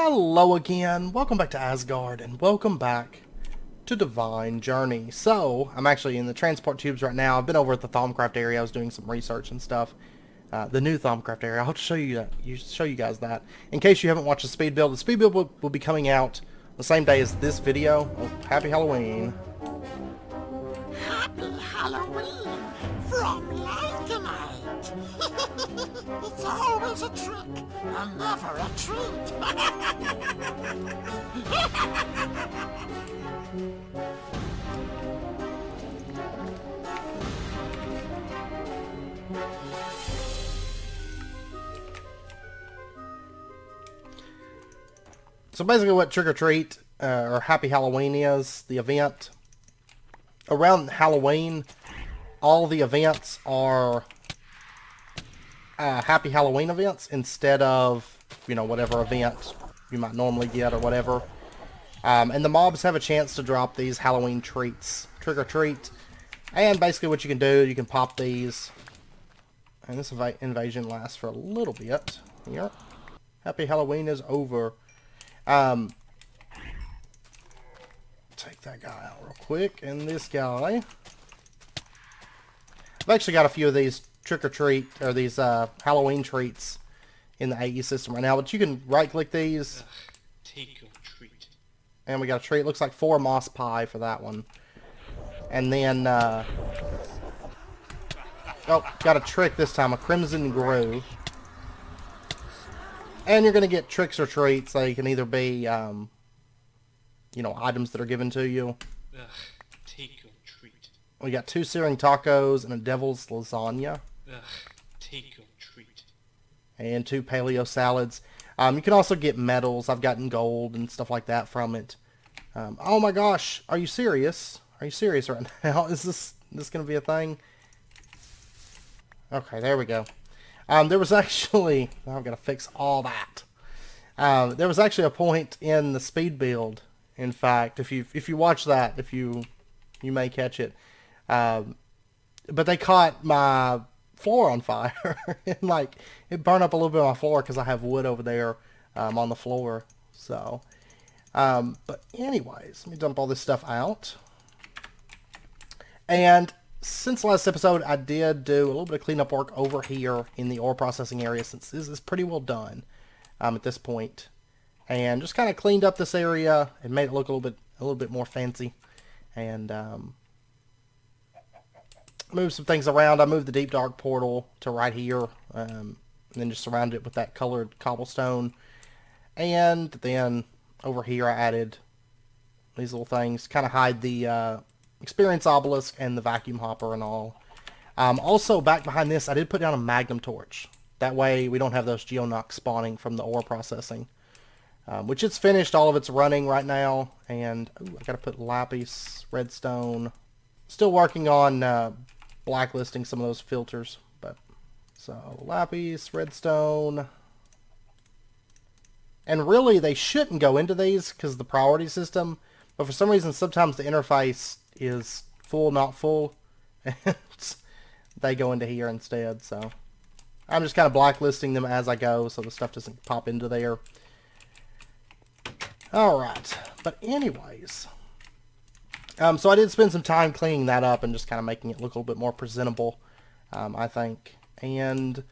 Hello again, welcome back to Asgard, and welcome back to Divine Journey. So, I'm actually in the transport tubes right now. I've been over at the Thaumcraft area. I was doing some research and stuff. The new Thaumcraft area. I'll show you guys that. In case you haven't watched the speed build, the speed build will be coming out the same day as this video. Oh, happy Halloween. Happy Halloween from light to night. It's always a trick and never a treat. So basically what Trick or Treat, or Happy Halloween is, the event. Around Halloween, all the events are Happy Halloween events instead of, whatever event you might normally get or whatever. And the mobs have a chance to drop these Halloween treats, Trick or Treat. And basically what you can do, you can pop these. And this invasion lasts for a little bit. Here. Happy Halloween is over. Take that guy out real quick, and this guy. I've actually got a few of these trick or treat, or these Halloween treats in the AE system right now, but you can right click these. Take your treat. And we got a treat. It looks like 4 moss pie for that one. And then, oh, got a trick this time, a crimson grove. And you're going to get tricks or treats. They can either be, items that are given to you. Take your treat. We got 2 searing tacos and a devil's lasagna. Take your treat. And 2 paleo salads. You can also get medals. I've gotten gold and stuff like that from it. Oh my gosh, are you serious? Are you serious right now? Is this going to be a thing? Okay, there we go. There was actually... I've got to fix all that. There was actually a point in the speed build. In fact, if you watch that, you may catch it. But they caught my floor on fire. And it burned up a little bit of my floor because I have wood over there on the floor. So, but anyways, let me dump all this stuff out. And since the last episode, I did do a little bit of cleanup work over here in the ore processing area, since this is pretty well done at this point. And just kind of cleaned up this area and made it look a little bit more fancy. And moved some things around. I moved the deep dark portal to right here, and then just surrounded it with that colored cobblestone. And then over here I added these little things, kind of hide the experience obelisk and the vacuum hopper and all. Also, back behind this, I did put down a magnum torch. That way we don't have those geonocs spawning from the ore processing. Which it's finished, all of it's running right now. And ooh, I gotta put lapis, redstone. Still working on blacklisting some of those filters. But so lapis, redstone. And really they shouldn't go into these because of the priority system. But for some reason sometimes the interface is full, not full. And they go into here instead. So I'm just kind of blacklisting them as I go so the stuff doesn't pop into there. Alright, but anyways, so I did spend some time cleaning that up and just kind of making it look a little bit more presentable, I think. And,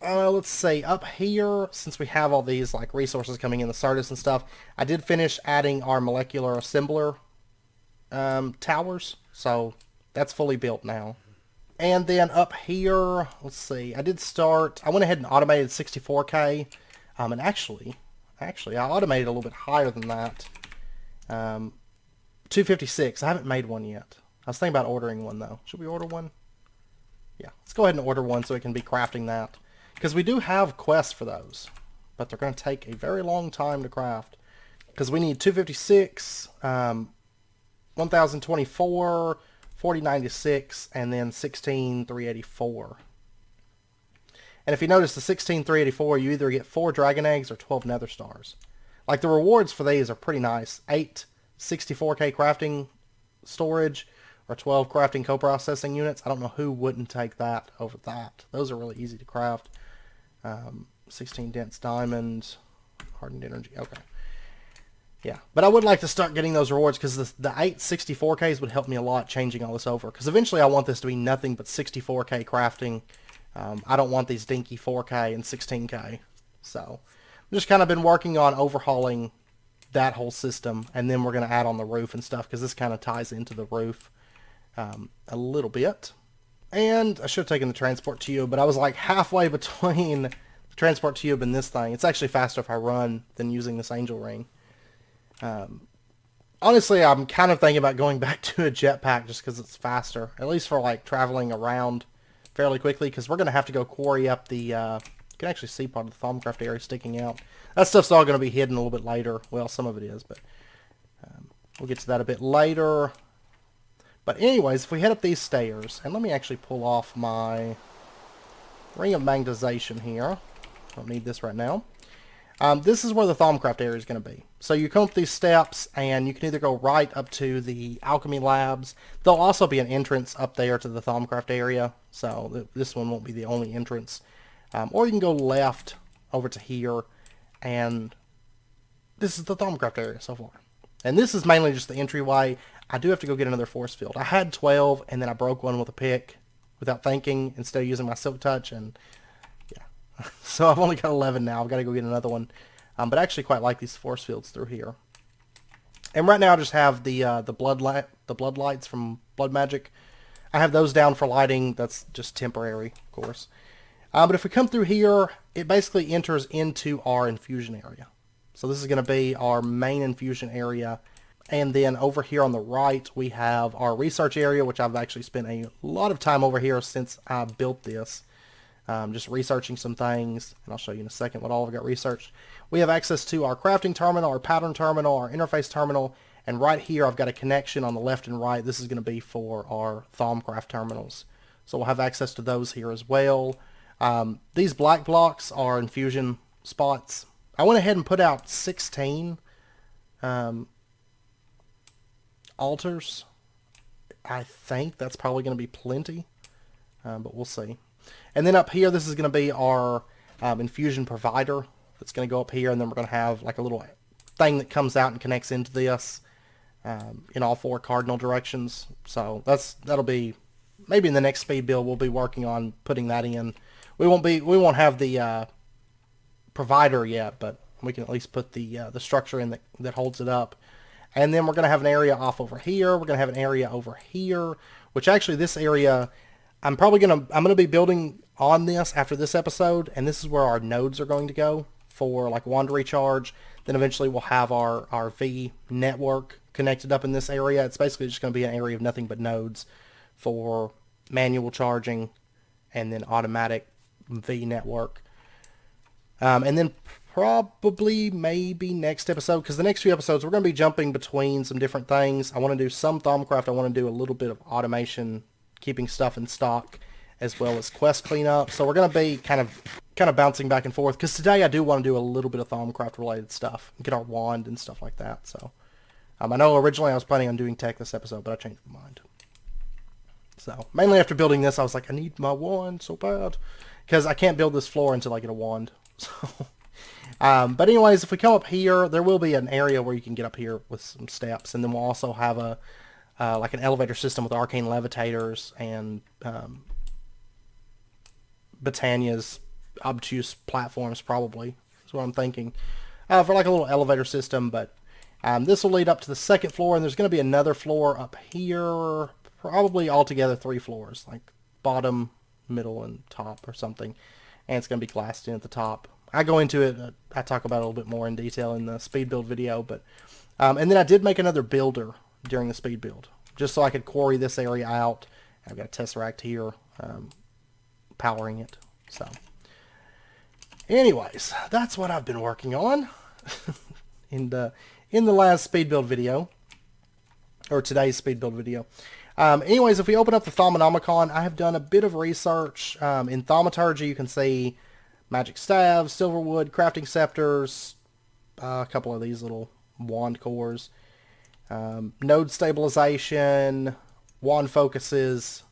let's see, up here, since we have all these resources coming in, the Sardis and stuff, I did finish adding our molecular assembler towers, so that's fully built now. And then up here, let's see, I went ahead and automated 64K, and actually, I automated a little bit higher than that. 256. I haven't made one yet. I was thinking about ordering one, though. Should we order one? Yeah, let's go ahead and order one so we can be crafting that. Because we do have quests for those. But they're going to take a very long time to craft. Because we need 256, 1024, 4096, and then 16384. And if you notice the 16384, you either get 4 dragon eggs or 12 nether stars. The rewards for these are pretty nice. 8 64k crafting storage or 12 crafting co-processing units. I don't know who wouldn't take that over that. Those are really easy to craft. 16 dense diamond, hardened energy. Okay. Yeah, but I would like to start getting those rewards because the 8 64Ks would help me a lot changing all this over. Because eventually I want this to be nothing but 64K crafting. I don't want these dinky 4K and 16K. So I've just kind of been working on overhauling that whole system. And then we're going to add on the roof and stuff because this kind of ties into the roof a little bit. And I should have taken the transport tube, but I was like halfway between the transport tube and this thing. It's actually faster if I run than using this angel ring. Honestly, I'm kind of thinking about going back to a jetpack just because it's faster, at least for like traveling around fairly quickly, because we're going to have to go quarry up the, you can actually see part of the Thaumcraft area sticking out. That stuff's all going to be hidden a little bit later. Well, some of it is, but we'll get to that a bit later. But anyways, if we head up these stairs, and let me actually pull off my ring of magnetization here. Don't need this right now. This is where the Thaumcraft area is going to be. So you come up these steps, and you can either go right up to the alchemy labs. There'll also be an entrance up there to the Thaumcraft area, so this one won't be the only entrance. Or you can go left over to here, and this is the Thaumcraft area so far. And this is mainly just the entryway. I do have to go get another force field. I had 12, and then I broke one with a pick without thinking instead of using my silk touch, and so I've only got 11 now. I've got to go get another one. But I actually quite like these force fields through here. And right now I just have the blood lights from Blood Magic. I have those down for lighting. That's just temporary, of course. But if we come through here, it basically enters into our infusion area. So this is going to be our main infusion area. And then over here on the right, we have our research area, which I've actually spent a lot of time over here since I built this. Just researching some things, and I'll show you in a second what all I've got researched. We have access to our crafting terminal, our pattern terminal, our interface terminal, and right here I've got a connection on the left and right. This is going to be for our Thaumcraft terminals. So we'll have access to those here as well. These black blocks are infusion spots. I went ahead and put out 16 altars. I think that's probably going to be plenty, but we'll see. And then up here, this is going to be our infusion provider. That's going to go up here, and then we're going to have like a little thing that comes out and connects into this in all 4 cardinal directions. So that'll be maybe in the next speed build. We'll be working on putting that in. We won't have the provider yet, but we can at least put the structure in that holds it up. And then we're going to have an area off over here. We're going to have an area over here, which actually this area, I'm going to be building on this after this episode, and this is where our nodes are going to go for like wand recharge. Then eventually we'll have our V network connected up in this area. It's basically just going to be an area of nothing but nodes for manual charging and then automatic V network. And then probably maybe next episode, because the next few episodes we're going to be jumping between some different things. I want to do some Thaumcraft. I want to do a little bit of automation, keeping stuff in stock, as well as quest cleanup. So we're going to be kind of bouncing back and forth, because today I do want to do a little bit of Thaumcraft related stuff, get our wand and stuff like that. So I know originally I was planning on doing tech this episode, but I changed my mind. So mainly after building this, I was like, I need my wand so bad, because I can't build this floor until I get a wand. So but anyways, if we come up here, there will be an area where you can get up here with some steps, and then we'll also have a like an elevator system with arcane levitators and Britannia's obtuse platforms, probably. That's what I'm thinking. For like a little elevator system, but this will lead up to the second floor, and there's going to be another floor up here, probably altogether 3 floors, like bottom, middle, and top or something. And it's going to be glassed in at the top. I go into it, I talk about it a little bit more in detail in the speed build video, but and then I did make another builder during the speed build, just so I could quarry this area out. I've got a Tesseract here, powering it. So, anyways, that's what I've been working on in the last speed build video, or today's speed build video. Anyways, if we open up the Thaumanomicon, I have done a bit of research. In Thaumaturgy, you can see magic staves, silverwood, crafting scepters, a couple of these little wand cores, node stabilization, wand focuses,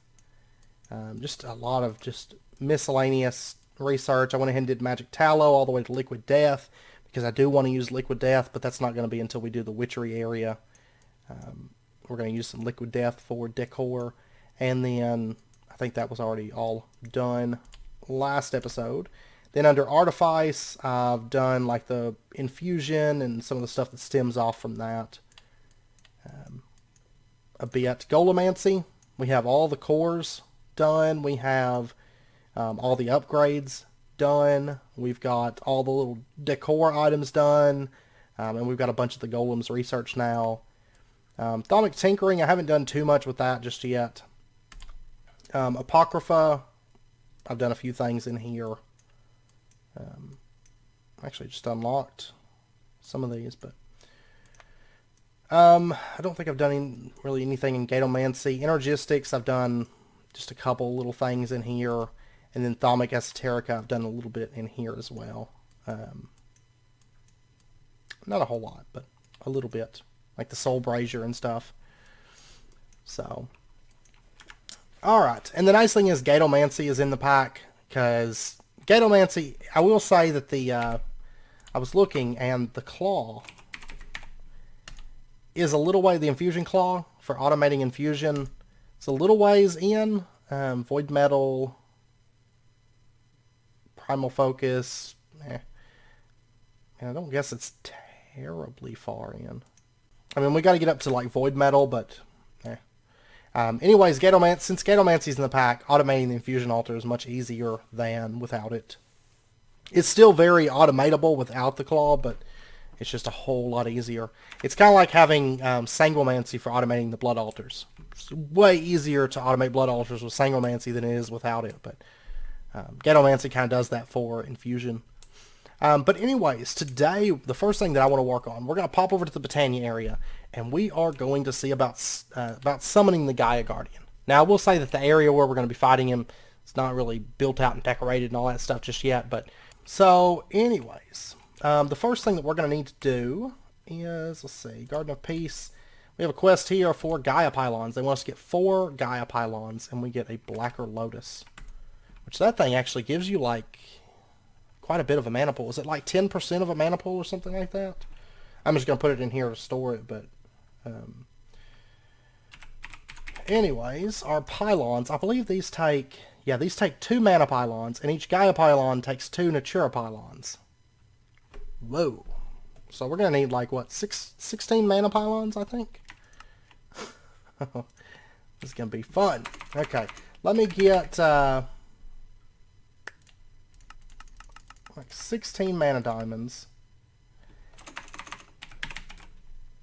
just a lot of just miscellaneous research. I went ahead and did magic tallow all the way to liquid death because I do want to use liquid death, but that's not going to be until we do the witchery area. We're going to use some liquid death for decor, and then I think that was already all done last episode. Then under artifice, I've done like the infusion and some of the stuff that stems off from that. A bit. Golemancy, we have all the cores done. We have all the upgrades done. We've got all the little decor items done. And we've got a bunch of the golems researched now. Thaumic tinkering, I haven't done too much with that just yet. Apocrypha, I've done a few things in here. Actually just unlocked some of these, but I don't think I've done really anything in Gatomancy. Energistics, I've done just a couple little things in here. And then Thaumic Esoterica, I've done a little bit in here as well. Not a whole lot, but a little bit. Like the Soul Brazier and stuff. So, alright. And the nice thing is Gatomancy is in the pack, because Gatomancy, I will say that the, I was looking, and the claw is a little way, the infusion claw for automating infusion. It's a little ways in. Void Metal, Primal Focus, and I don't guess it's terribly far in. I mean, we got to get up to like Void Metal, but anyways, since Gatomancy's in the pack, automating the infusion altar is much easier than without it. It's still very automatable without the claw, but it's just a whole lot easier. It's kind of like having Sanguimancy for automating the blood altars. It's way easier to automate blood altars with Sanguimancy than it is without it, but Gatomancy kind of does that for infusion. But anyways, today, the first thing that I want to work on, we're going to pop over to the Britannia area, and we are going to see about summoning the Gaia Guardian. Now, I will say that the area where we're going to be fighting him is not really built out and decorated and all that stuff just yet, but so anyways, the first thing that we're going to need to do is, let's see, Garden of Peace. We have a quest here for Gaia pylons. They want us to get 4 Gaia pylons, and we get a Blacker Lotus, which that thing actually gives you like quite a bit of a mana pool. Is it like 10% of a mana pool or something like that? I'm just going to put it in here to store it, but anyways, our pylons, I believe these take, yeah, these take 2 mana pylons, and each Gaia pylon takes 2 Natura pylons. Whoa. So we're going to need like, what, 16 mana pylons, I think? This is going to be fun. Okay, let me get like 16 mana diamonds.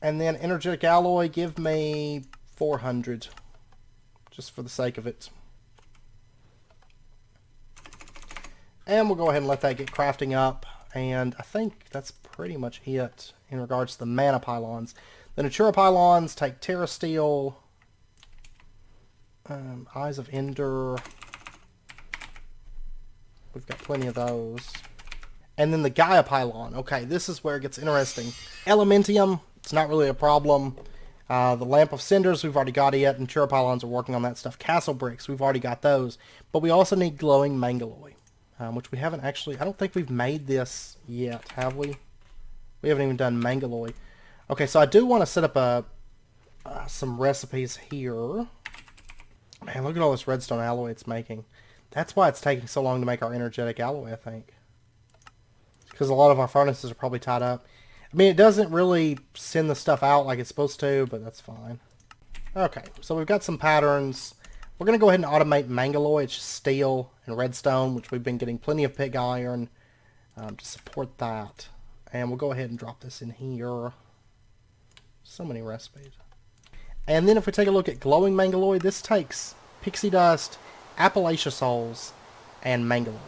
And then energetic alloy, give me 400. Just for the sake of it. And we'll go ahead and let that get crafting up. And I think that's pretty much it in regards to the mana pylons. The Natura pylons take Terra Steel, Eyes of Ender. We've got plenty of those. And then the Gaia pylon. Okay, this is where it gets interesting. Elementium, it's not really a problem. The Lamp of Cinders, we've already got it. Natura pylons are working on that stuff. Castle Bricks, we've already got those. But we also need Glowing Mangaloy, which we haven't actually... I don't think we've made this yet, have we? We haven't even done Mangaloy. Okay, so I do want to set up some recipes here. Man, look at all this redstone alloy it's making. That's why it's taking so long to make our energetic alloy, I think. Because a lot of our furnaces are probably tied up. I mean, it doesn't really send the stuff out like it's supposed to, but that's fine. Okay, so we've got some patterns. We're going to go ahead and automate Mangaloy. It's just steel and redstone, which we've been getting plenty of pig iron to support that. And we'll go ahead and drop this in here. So many recipes. And then if we take a look at Glowing Mangaloy, this takes Pixie Dust, Appalachia Souls, and Mangaloy.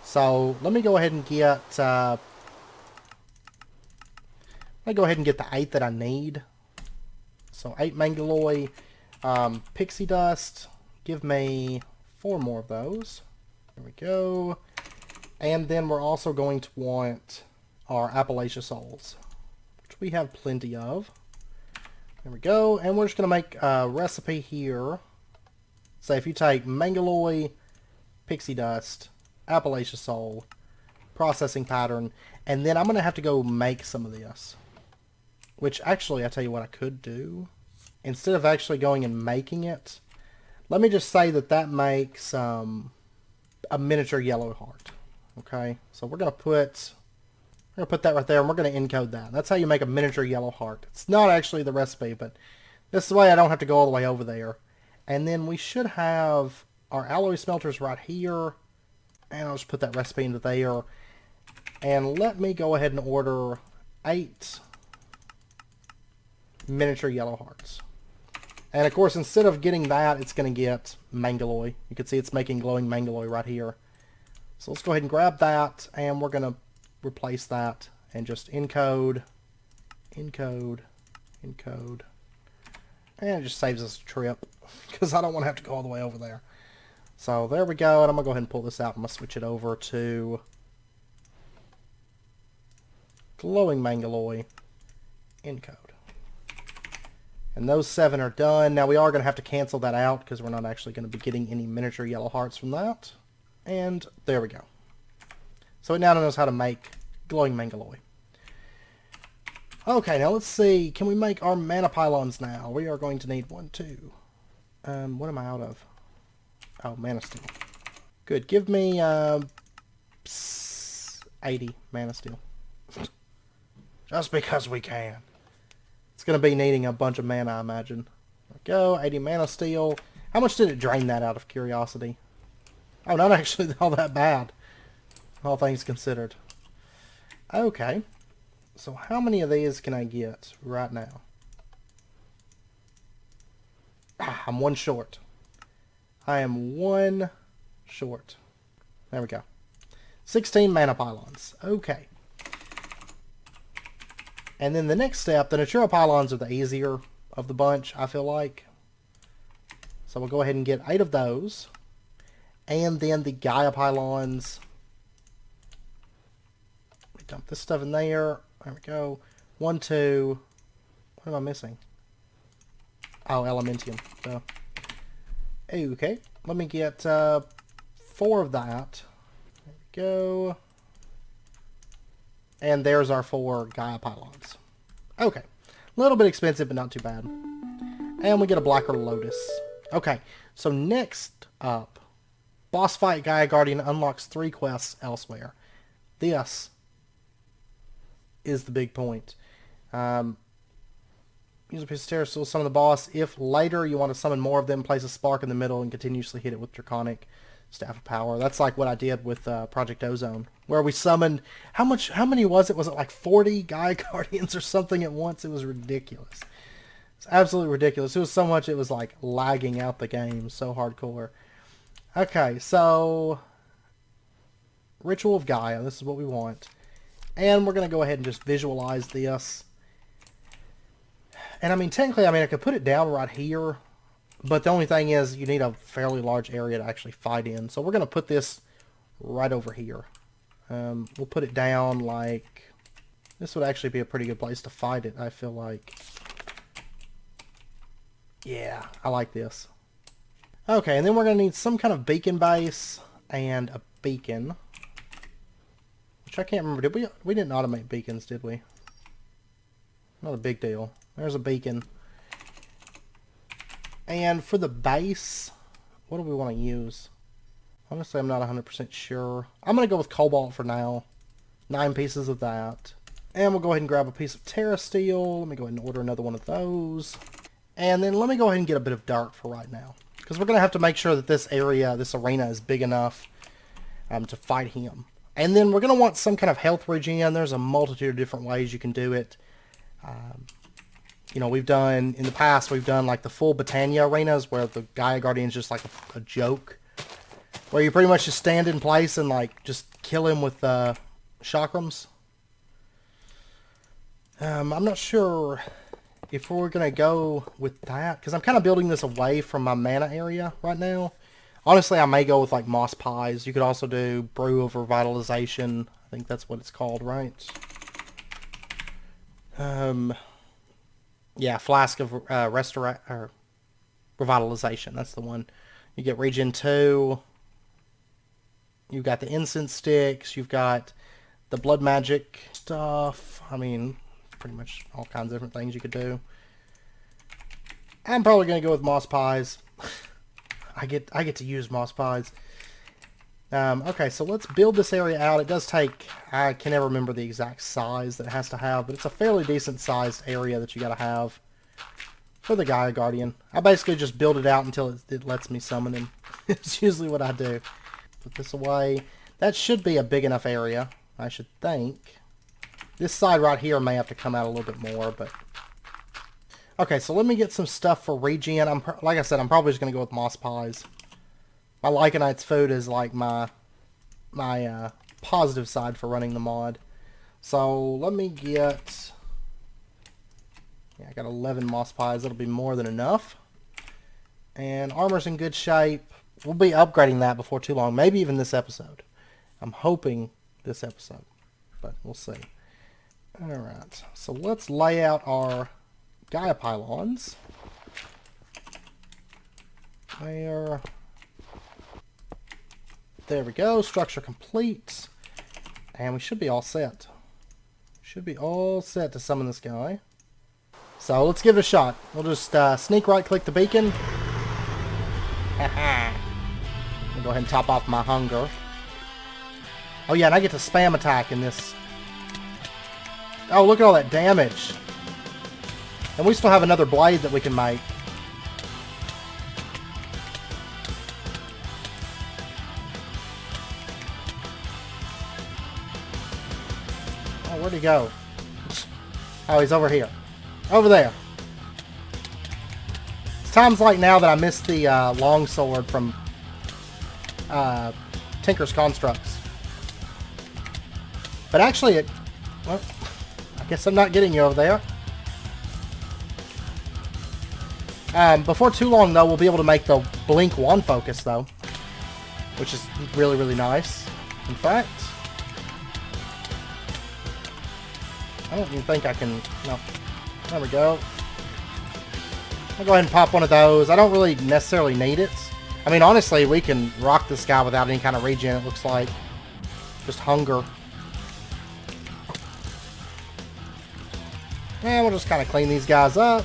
So let me go ahead and get the 8 that I need. So 8 Mangaloy, Pixie Dust. Give me 4 more of those. There we go. And then we're also going to want our Appalachia Souls, which we have plenty of. There we go. And we're just going to make a recipe here. So if you take Mangaloy, Pixie Dust, Appalachia Soul, processing pattern, and then I'm going to have to go make some of this. Which, actually, I tell you what I could do. Instead of actually going and making it, let me just say that that makes a miniature yellow heart. Okay, so we're going to put that right there, and we're going to encode that. That's how you make a miniature yellow heart. It's not actually the recipe, but this is the way I don't have to go all the way over there. And then we should have our alloy smelters right here. And I'll just put that recipe into there. And let me go ahead and order 8 miniature yellow hearts. And of course, instead of getting that, it's going to get Mangaloy. You can see it's making glowing Mangaloy right here. So let's go ahead and grab that, and we're going to replace that and just encode, encode, encode. And it just saves us a trip, because I don't want to have to go all the way over there. So there we go, and I'm going to go ahead and pull this out. I'm going to switch it over to glowing Mangaloy, encode. And those 7 are done. Now we are going to have to cancel that out, because we're not actually going to be getting any miniature yellow hearts from that. And there we go. So it now knows how to make glowing Mangaloy. Okay, now let's see. Can we make our mana pylons now? We are going to need 1, 2. What am I out of? Oh, mana steel. Good. Give me 80 mana steel. Just because we can. It's going to be needing a bunch of mana, I imagine. There we go. 80 mana steel. How much did it drain that, out of curiosity? Oh, not actually all that bad. All things considered. Okay. So how many of these can I get right now? I'm 1 short. I am 1 short. There we go. 16 mana pylons. Okay. And then the next step, the Natura pylons are the easier of the bunch, I feel like. So we'll go ahead and get 8 of those. And then the Gaia pylons. Let me dump this stuff in there. There we go. 1, 2. What am I missing? Oh, Elementium. So, okay. Let me get 4 of that. There we go. And there's our 4 Gaia pylons. Okay. A little bit expensive, but not too bad. And we get a Blacker Lotus. Okay. So next up, boss fight Gaia Guardian unlocks 3 quests elsewhere. This is the big point. Use a piece of terror to summon the boss. If later you want to summon more of them, place a spark in the middle and continuously hit it with Draconic Staff of Power. That's like what I did with Project Ozone, where we summoned... How many was it? Was it like 40 Gaia Guardians or something at once? It was ridiculous. It's absolutely ridiculous. It was so much it was like lagging out the game. So hardcore. Okay, so... Ritual of Gaia. This is what we want. And we're going to go ahead and just visualize this. And I mean, technically, I could put it down right here. But the only thing is, you need a fairly large area to actually fight in. So we're going to put this right over here. We'll put it down like... This would actually be a pretty good place to fight it, I feel like. Yeah, I like this. Okay, and then we're going to need some kind of beacon base and a beacon. Which I can't remember. Did we? We didn't automate beacons, did we? Not a big deal. There's a beacon. And for the base, what do we want to use? Honestly, I'm not 100% sure. I'm going to go with cobalt for now. 9 pieces of that. And we'll go ahead and grab a piece of Terra Steel. Let me go ahead and order another one of those. And then let me go ahead and get a bit of dirt for right now. Because we're going to have to make sure that this area, this arena is big enough to fight him. And then we're going to want some kind of health regen. There's a multitude of different ways you can do it. You know, we've done, in the past, we've done like the full Botania arenas where the Gaia Guardian is just like a joke. Where you pretty much just stand in place and like just kill him with chakrams. I'm not sure if we're going to go with that. Because I'm kind of building this away from my mana area right now. Honestly, I may go with like Moss Pies. You could also do Brew of Revitalization. I think that's what it's called, right? Yeah, Flask of Revitalization. That's the one. You get Regen 2. You've got the incense sticks. You've got the blood magic stuff. I mean, pretty much all kinds of different things you could do. I'm probably going to go with moss pies. I get to use moss pies. Okay, so let's build this area out. It does take, I can never remember the exact size that it has to have, but it's a fairly decent sized area that you got to have for the Gaia Guardian. I basically just build it out until it lets me summon him. It's usually what I do. Put this away. That should be a big enough area, I should think. This side right here may have to come out a little bit more, but... Okay, so let me get some stuff for regen. Like I said, I'm probably just going to go with moss pies. My Lycanite's food is like my positive side for running the mod. So let me get... Yeah, I got 11 moss pies. That'll be more than enough. And armor's in good shape. We'll be upgrading that before too long. Maybe even this episode. I'm hoping this episode. But we'll see. Alright. So let's lay out our Gaia pylons. There we go. Structure complete. And we should be all set. Should be all set to summon this guy. So let's give it a shot. We'll just sneak right click the beacon. I'll go ahead and top off my hunger. Oh yeah, and I get to spam attack in this. Oh, look at all that damage. And we still have another blade that we can make. Oh, where'd he go? Oh, he's over here. Over there. It's times like now that I missed the longsword from Tinker's Constructs. But actually, well, I guess I'm not getting you over there. Before too long, though, we'll be able to make the Blink Wand Focus, though. Which is really, really nice. In fact, I don't even think I can... No. There we go. I'll go ahead and pop one of those. I don't really necessarily need it. I mean, honestly, we can rock this guy without any kind of regen, it looks like. Just hunger. And we'll just kind of clean these guys up.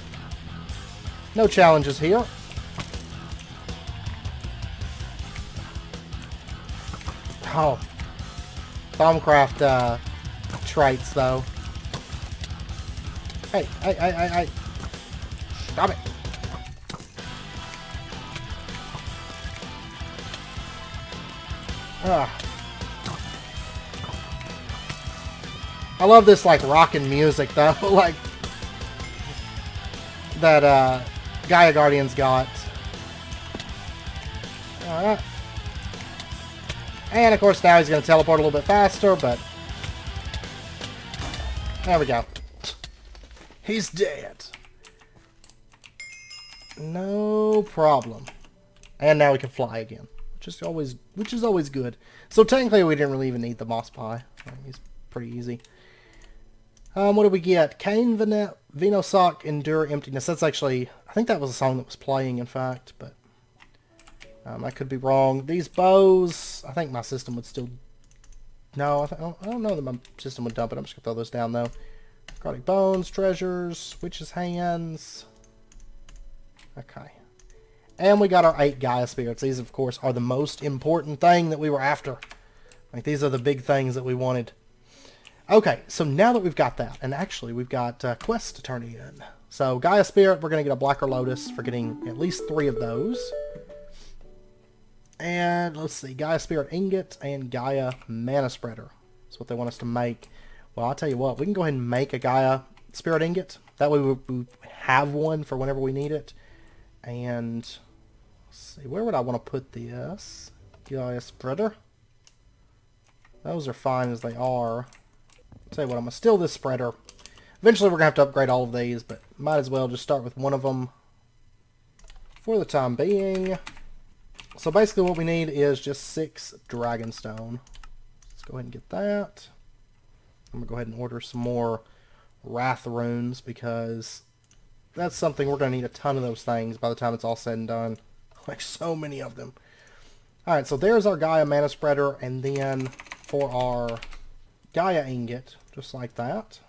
No challenges here. Oh. Thaumcraft traits, though. Hey. Stop it. I love this, like, rockin' music, though. Like, that, Gaia Guardian's got. Alright. And, of course, now he's going to teleport a little bit faster, but... There we go. He's dead. No problem. And now we can fly again, which is always good. So technically we didn't really even need the moss pie. He's pretty easy. What did we get? Cain Venosoc Endure Emptiness. That's actually, I think that was a song that was playing, in fact, but I could be wrong. These bows, I think my system would still... No, I don't know that my system would dump it. I'm just going to throw those down, though. Necrotic Bones, Treasures, Witch's Hands. Okay. And we got our 8 Gaia Spirits. These, of course, are the most important thing that we were after. Like, these are the big things that we wanted. Okay, so now that we've got that, and actually we've got quests to turn in. So, Gaia Spirit, we're going to get a Blacker Lotus for getting at least 3 of those. And, let's see, Gaia Spirit Ingot and Gaia Mana Spreader. That's what they want us to make. Well, I'll tell you what, we can go ahead and make a Gaia Spirit Ingot. That way we have one for whenever we need it. And, let's see, where would I want to put this? Gaia Spreader. Those are fine as they are. I'll tell you what, I'm going to steal this spreader. Eventually we're going to have to upgrade all of these, but might as well just start with one of them for the time being. So basically what we need is just 6 Dragonstone. Let's go ahead and get that. I'm going to go ahead and order some more Wrath Runes because that's something we're going to need a ton of those things by the time it's all said and done. Like so many of them. Alright, so there's our Gaia mana spreader, and then for our Gaia ingot, just like that.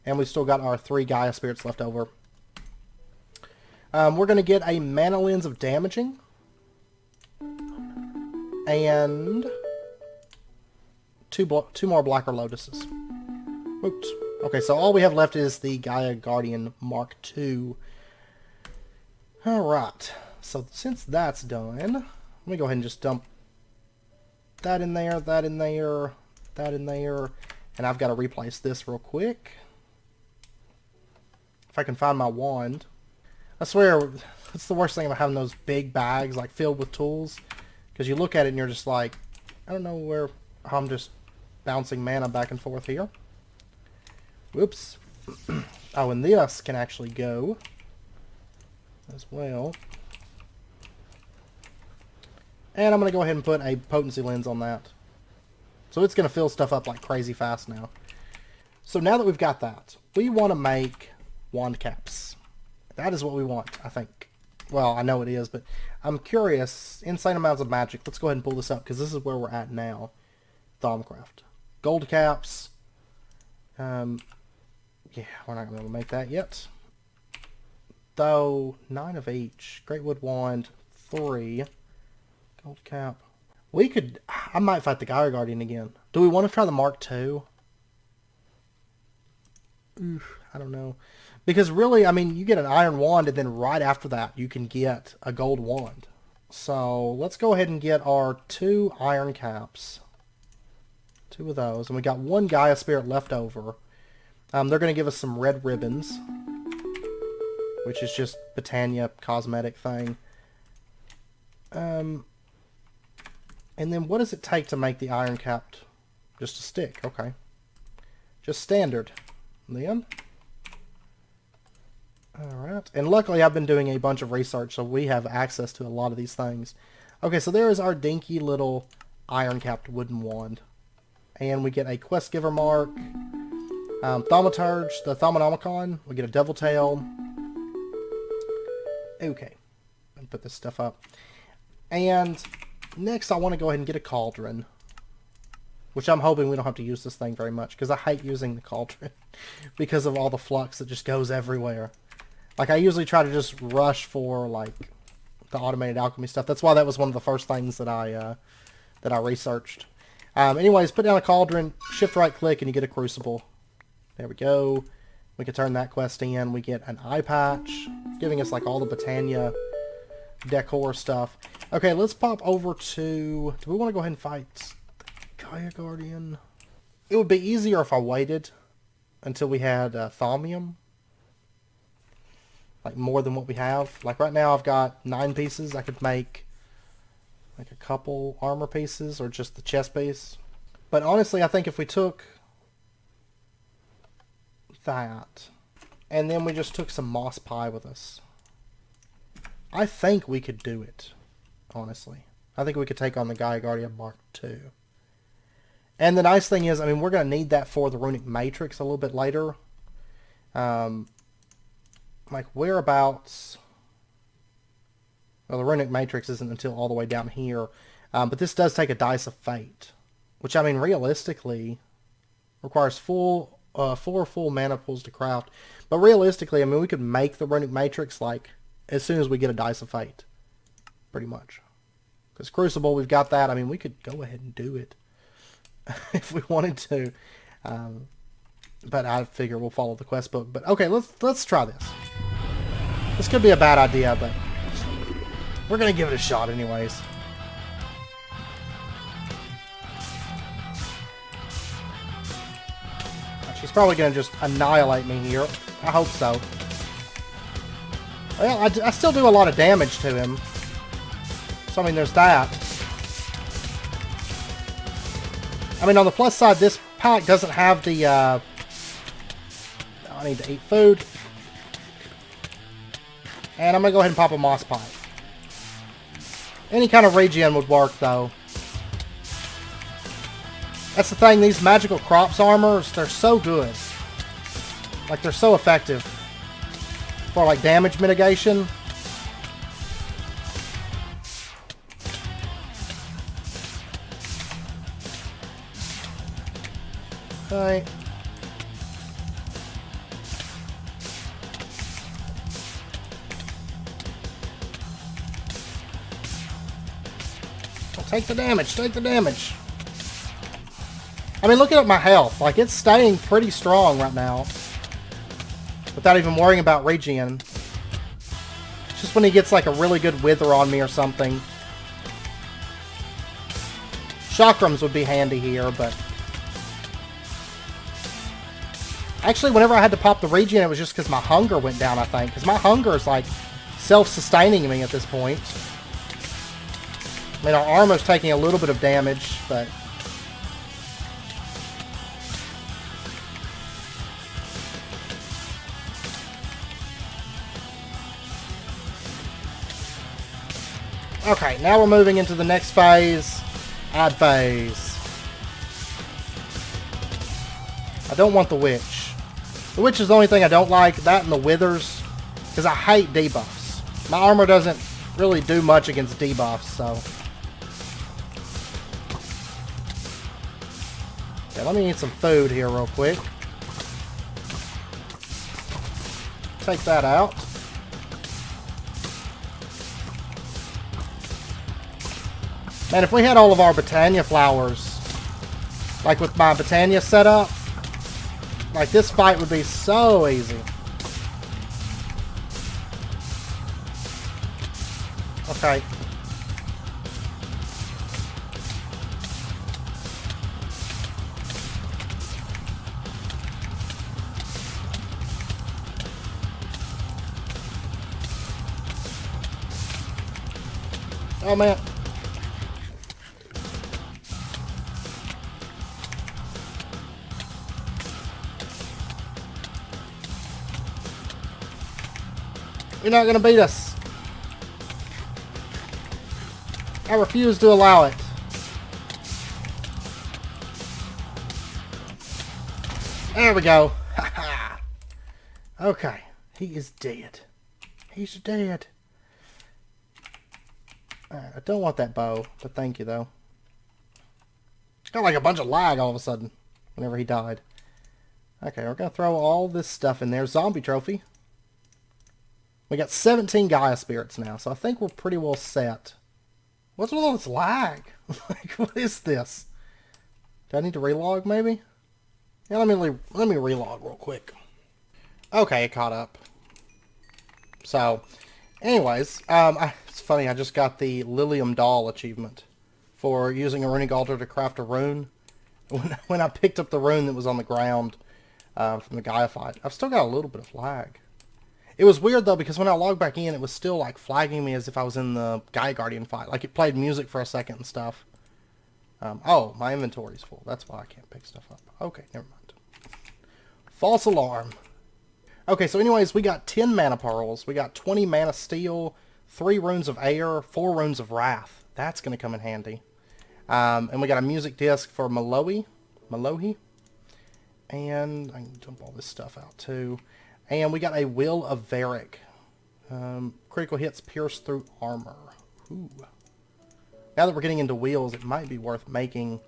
And we've still got our 3 Gaia spirits left over. We're going to get a mana lens of damaging. And 2 more Blacker Lotuses. Oops. Okay, so all we have left is the Gaia Guardian Mark II. Alright, so since that's done, let me go ahead and just dump that in there, that in there, that in there, and I've got to replace this real quick. If I can find my wand. I swear, it's the worst thing about having those big bags like filled with tools, because you look at it and you're just like, I don't know how I'm just bouncing mana back and forth here. Whoops. Oh, and this can actually go as well. And I'm going to go ahead and put a potency lens on that. So it's going to fill stuff up like crazy fast now. So now that we've got that, we want to make wand caps. That is what we want, I think. Well, I know it is, but I'm curious. Insane amounts of magic. Let's go ahead and pull this up, because this is where we're at now. Thaumcraft. Gold caps. Yeah, we're not going to be able to make that yet. Though, 9 of each. Great Wood Wand, 3. Gold cap. We could... I might fight the Gaia Guardian again. Do we want to try the Mark II? Oof, I don't know. Because really, I mean, you get an iron wand, and then right after that, you can get a gold wand. So, let's go ahead and get our 2 iron caps. 2 of those. And we got 1 Gaia Spirit left over. They're going to give us some red ribbons, which is just Botania cosmetic thing. And then what does it take to make the iron capped? Just a stick, okay. Just standard. Then. Alright. And luckily I've been doing a bunch of research, so we have access to a lot of these things. Okay, so there is our dinky little iron capped wooden wand. And we get a quest giver mark. Thaumaturge, the Thaumanomicon. We get a devil tail. Okay. Let me put this stuff up. And next I want to go ahead and get a cauldron. Which I'm hoping we don't have to use this thing very much, because I hate using the cauldron because of all the flux that just goes everywhere. Like, I usually try to just rush for, like, the automated alchemy stuff. That's why that was one of the first things that I researched. Anyways, put down a cauldron, shift right click, and you get a crucible. There we go. We can turn that quest in. We get an eye patch, giving us, like, all the Botania decor stuff. Okay, let's pop over to... Do we want to go ahead and fight Gaia Guardian? It would be easier if I waited until we had Thaumium. Like, more than what we have. Like, right now I've got 9 pieces. I could make, like, a couple armor pieces, or just the chest piece. But honestly, I think if we took that, and then we just took some moss pie with us, I think we could do it, honestly. I think we could take on the Gaia Guardian Mark II. And the nice thing is, I mean, we're going to need that for the Runic Matrix a little bit later. Like, whereabouts... Well, the Runic Matrix isn't until all the way down here. But this does take a Dice of Fate. Which, I mean, realistically, requires 4 full mana pools to craft. But realistically, I mean, we could make the Runic Matrix, like, as soon as we get a Dice of Fate. Pretty much. Because Crucible, we've got that. I mean, we could go ahead and do it. If we wanted to. But I figure we'll follow the quest book. But okay, let's try this. This could be a bad idea, but we're going to give it a shot anyways. She's probably going to just annihilate me here. I hope so. Well, I still do a lot of damage to him. So, I mean, there's that. I mean, on the plus side, this pack doesn't have the, I need to eat food. And I'm going to go ahead and pop a moss pie. Any kind of regen would work, though. That's the thing, these magical crops armors, they're so good. Like, they're so effective. For, like, damage mitigation. Okay. Take the damage, take the damage. I mean, look at my health. Like, it's staying pretty strong right now. Without even worrying about regen. It's just when he gets, like, a really good wither on me or something. Chakrams would be handy here, but... Actually, whenever I had to pop the regen, it was just because my hunger went down, I think. Because my hunger is, like, self-sustaining me at this point. I mean, our armor's taking a little bit of damage, but... Okay, now we're moving into the next phase. Add phase. I don't want the witch. The witch is the only thing I don't like. That and the withers. Because I hate debuffs. My armor doesn't really do much against debuffs, so... Okay, let me eat some food here real quick. Take that out. Man, if we had all of our Botania flowers, like with my Botania setup, like this fight would be so easy. Okay. Oh man. You're not gonna beat us. I refuse to allow it. There we go. Haha. Okay. He is dead. He's dead. Alright, I don't want that bow, but thank you though. Got like a bunch of lag all of a sudden whenever he died. Okay, we're gonna throw all this stuff in there. Zombie trophy. We got 17 Gaia spirits now, so I think we're pretty well set. What's with all this lag? Like, what is this? Do I need to relog maybe? Yeah, let me relog real quick. Okay, it caught up. So, anyways, it's funny, I just got the Lilium Doll achievement for using a runic altar to craft a rune. When I picked up the rune that was on the ground from the Gaia fight, I've still got a little bit of lag. It was weird though, because when I logged back in, it was still like flagging me as if I was in the Gaia Guardian fight. Like it played music for a second and stuff. Oh, my inventory's full. That's why I can't pick stuff up. Okay, never mind. False alarm. Okay, so anyways, we got 10 mana pearls. We got 20 mana steel, 3 runes of air, 4 runes of wrath. That's going to come in handy. And we got a music disc for Malohi. And I can dump all this stuff out too. And we got a Will of Varric. Critical hits pierce through armor. Ooh. Now that we're getting into wheels, it might be worth making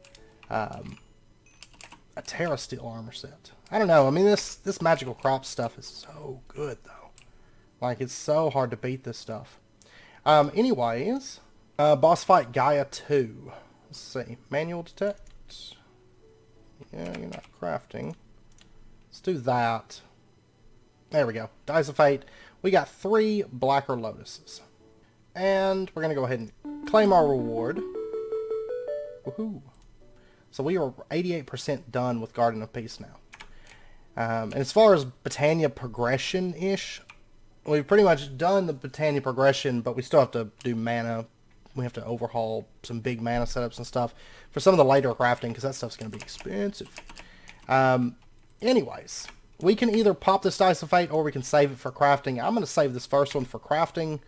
a Terra Steel armor set. I don't know. I mean, this magical crop stuff is so good, though. Like, it's so hard to beat this stuff. Anyways, boss fight Gaia 2. Let's see. Manual detect. Yeah, you're not crafting. Let's do that. There we go. Dice of Fate. We got 3 Blacker Lotuses. And we're going to go ahead and claim our reward. Woohoo. So we are 88% done with Garden of Peace now. And as far as Botania progression-ish, we've pretty much done the Botania progression, but we still have to do mana. We have to overhaul some big mana setups and stuff for some of the later crafting, because that stuff's going to be expensive. Anyways, we can either pop this Dice of Fate or we can save it for crafting. I'm going to save this first one for crafting.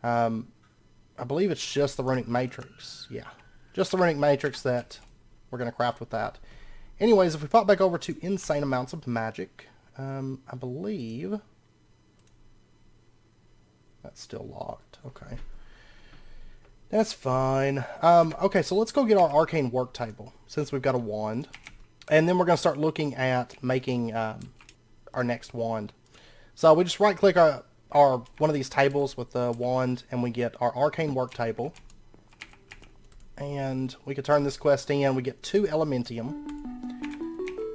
I believe it's just the Runic Matrix. Yeah, just the Runic Matrix that we're going to craft with that. Anyways, if we pop back over to insane amounts of magic, I believe that's still locked. Okay. That's fine. Okay, so let's go get our arcane work table, since we've got a wand. And then we're going to start looking at making our next wand. So we just right click our one of these tables with the wand, and we get our arcane work table. And we can turn this quest in. We get 2 elementium.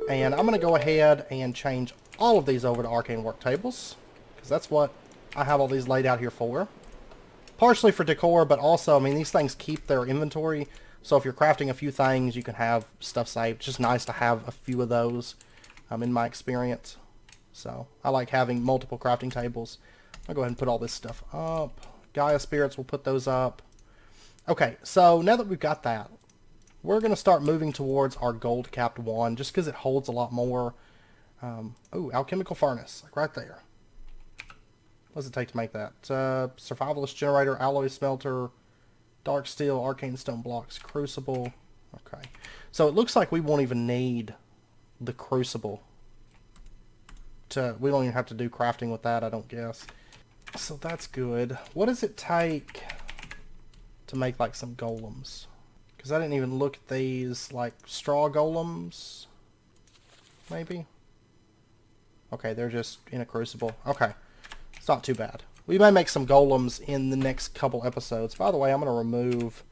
And I'm going to go ahead and change all of these over to arcane work tables, because that's what I have all these laid out here for. Partially for decor, but also, I mean, these things keep their inventory. So if you're crafting a few things, you can have stuff saved. It's just nice to have a few of those, in my experience. So I like having multiple crafting tables. I'll go ahead and put all this stuff up. Gaia spirits, we'll put those up. Okay, so now that we've got that, we're going to start moving towards our gold capped wand, just because it holds a lot more. Oh, alchemical furnace, like right there. What does it take to make that? Survivalist generator, alloy smelter, dark steel, arcane stone blocks, crucible. Okay, so it looks like we won't even need the crucible. We don't even have to do crafting with that, I don't guess. So that's good. What does it take to make like some golems? Because I didn't even look at these, like straw golems, maybe? Okay, they're just in a crucible. Okay, it's not too bad. We may make some golems in the next couple episodes. By the way, I'm going to remove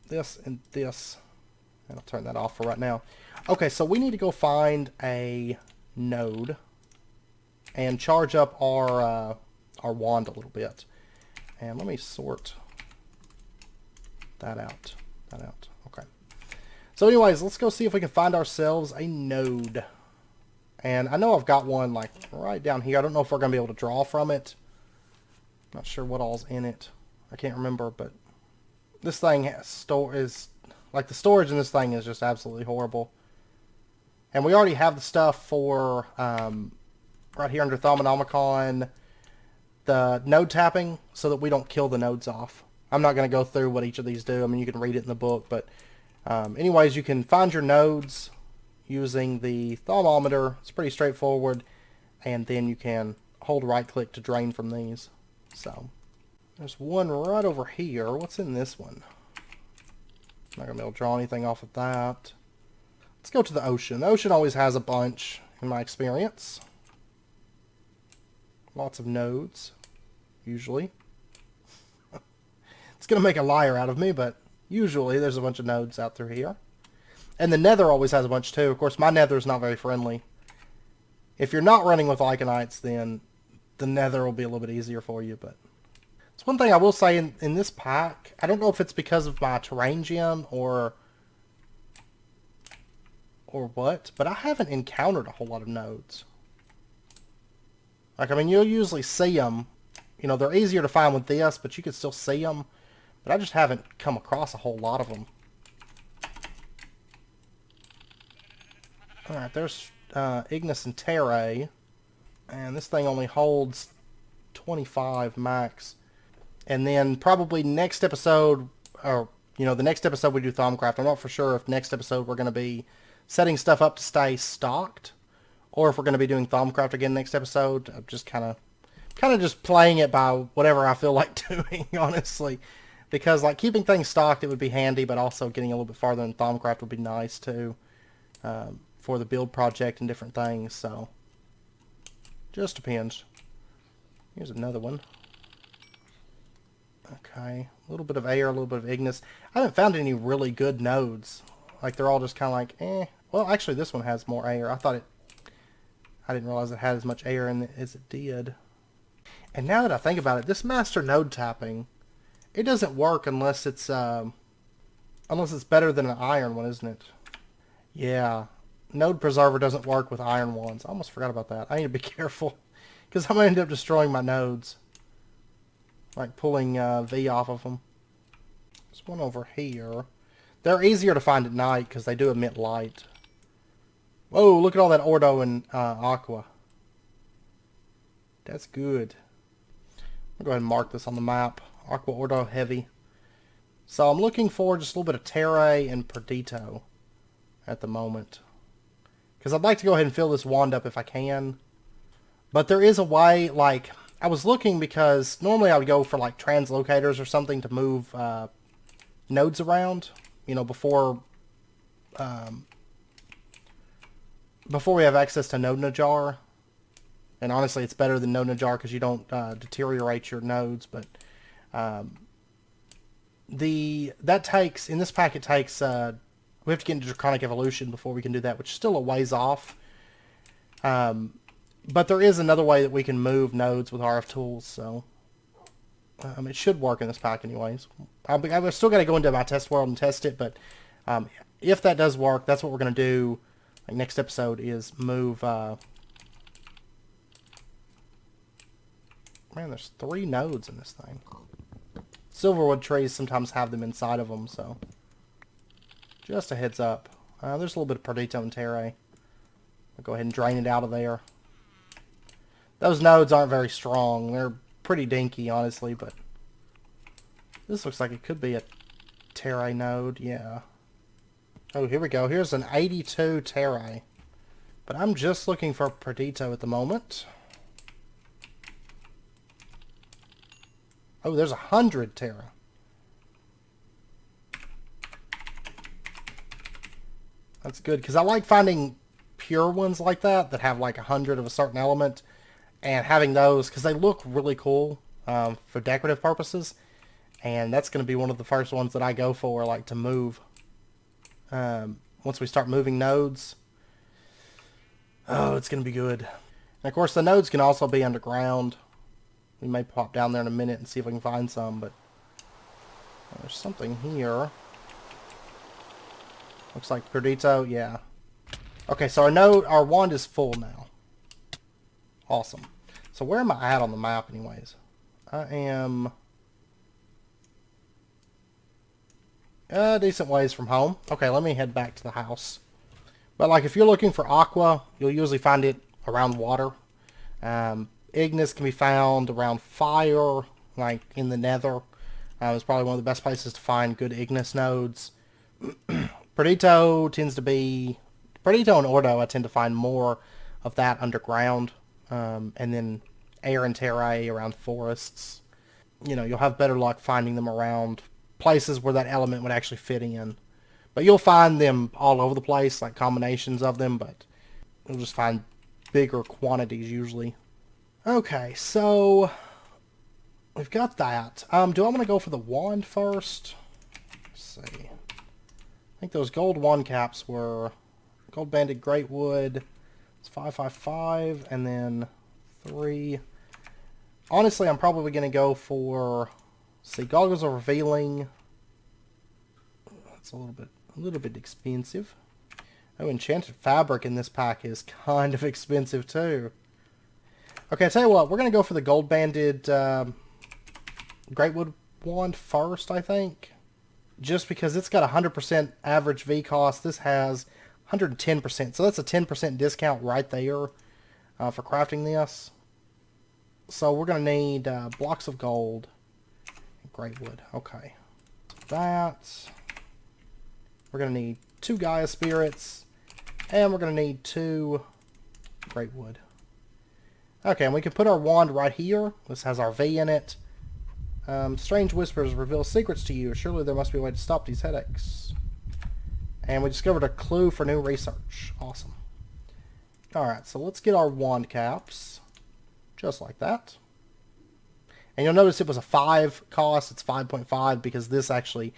this and this. And I'll turn that off for right now. Okay, so we need to go find a node and charge up our wand a little bit. And let me sort that out. Okay. So anyways, let's go see if we can find ourselves a node. And I know I've got one like right down here. I don't know if we're going to be able to draw from it. Not sure what all's in it. I can't remember, but this thing is like the storage in this thing is just absolutely horrible. And we already have the stuff for right here under Thaumaturgy, the node tapping, so that we don't kill the nodes off. I'm not going to go through what each of these do. I mean, you can read it in the book, but anyways, you can find your nodes using the thermometer. It's pretty straightforward, and then you can hold right click to drain from these. So there's one right over here. What's in this one? Not gonna be able to draw anything off of that. Let's go to the ocean. The ocean always has a bunch in my experience. Lots of nodes, usually. It's gonna make a liar out of me, but usually there's a bunch of nodes out through here. And the nether always has a bunch too. Of course, my nether is not very friendly. If you're not running with Iconites, then the nether will be a little bit easier for you. But it's one thing I will say in this pack. I don't know if it's because of my terrain gem or what, but I haven't encountered a whole lot of nodes. Like, I mean, you'll usually see them. You know, they're easier to find with this, but you can still see them. But I just haven't come across a whole lot of them. Alright, there's Ignis and Terrae. And this thing only holds 25 max. And then probably next episode, or, you know, the next episode we do Thaumcraft. I'm not for sure if next episode we're going to be setting stuff up to stay stocked, or if we're going to be doing Thaumcraft again next episode. I'm just kind of just playing it by whatever I feel like doing, honestly. Because, like, keeping things stocked, it would be handy, but also getting a little bit farther in Thaumcraft would be nice, too. For the build project and different things, so just depends. Here's another one. Okay, a little bit of air, a little bit of Ignis. I haven't found any really good nodes. Like, they're all just kind of like, eh. Well, actually, this one has more air. I didn't realize it had as much air in it as it did. And now that I think about it, this master node tapping, it doesn't work unless it's better than an iron one, isn't it? Yeah. Node Preserver doesn't work with iron ones. I almost forgot about that. I need to be careful, because I'm going to end up destroying my nodes. Like pulling V off of them. There's one over here. They're easier to find at night because they do emit light. Whoa, look at all that Ordo and Aqua. That's good. I'll go ahead and mark this on the map. Aqua, Ordo, Heavy. So I'm looking for just a little bit of Terrae and Perdito at the moment. Because I'd like to go ahead and fill this wand up if I can. But there is a way, like, I was looking because normally I would go for, like, translocators or something to move nodes around, you know, before before we have access to Node Najar. And honestly, it's better than Node Najar because you don't deteriorate your nodes. But that takes, in this pack, it takes, we have to get into Draconic Evolution before we can do that, which is still a ways off. But there is another way that we can move nodes with RF tools, so it should work in this pack anyways. I've still got to go into my test world and test it, but if that does work, that's what we're going to do. Like, next episode is move... Man, there's 3 nodes in this thing. Silverwood trees sometimes have them inside of them, so... Just a heads up. There's a little bit of Perdito and Terre. I'll go ahead and drain it out of there. Those nodes aren't very strong. They're pretty dinky, honestly, but... This looks like it could be a Terre node, yeah. Oh, here we go. Here's an 82 Terre. But I'm just looking for Perdito at the moment. Oh, there's 100 Terra. That's good, because I like finding pure ones like that have like 100 of a certain element, and having those, because they look really cool for decorative purposes, and that's going to be one of the first ones that I go for, like, to move. Once we start moving nodes, oh, it's going to be good. And of course, the nodes can also be underground. We may pop down there in a minute and see if we can find some, but there's something here. Looks like Perdito, yeah. Okay, so our wand is full now. Awesome. So where am I at on the map anyways? I am a decent ways from home. Okay, let me head back to the house. But like, if you're looking for aqua, you'll usually find it around water. Ignis can be found around fire, like in the nether. It's probably one of the best places to find good Ignis nodes. Perdito tends to be... Perdito and Ordo, I tend to find more of that underground. And then air and terrae around forests. You know, you'll have better luck finding them around places where that element would actually fit in. But you'll find them all over the place, like combinations of them, but you'll just find bigger quantities usually. Okay, so we've got that. Do I want to go for the wand first? Let's see. I think those gold wand caps were gold banded great wood. It's 555 and then 3. Honestly, I'm probably going to go for, let's see, goggles of revealing. That's a little bit expensive. Oh, enchanted fabric in this pack is kind of expensive too. Okay, I tell you what, we're going to go for the gold banded Greatwood wand first, I think. Just because it's got 100% average V cost. This has 110%. So that's a 10% discount right there for crafting this. So we're going to need blocks of gold and Greatwood. Okay. That. We're going to need 2 Gaia spirits. And we're going to need 2 Greatwood. Okay, and we can put our wand right here. This has our V in it. Strange whispers reveal secrets to you. Surely there must be a way to stop these headaches. And we discovered a clue for new research. Awesome. Alright, so let's get our wand caps. Just like that. And you'll notice it was a 5 cost. It's 5.5 because this actually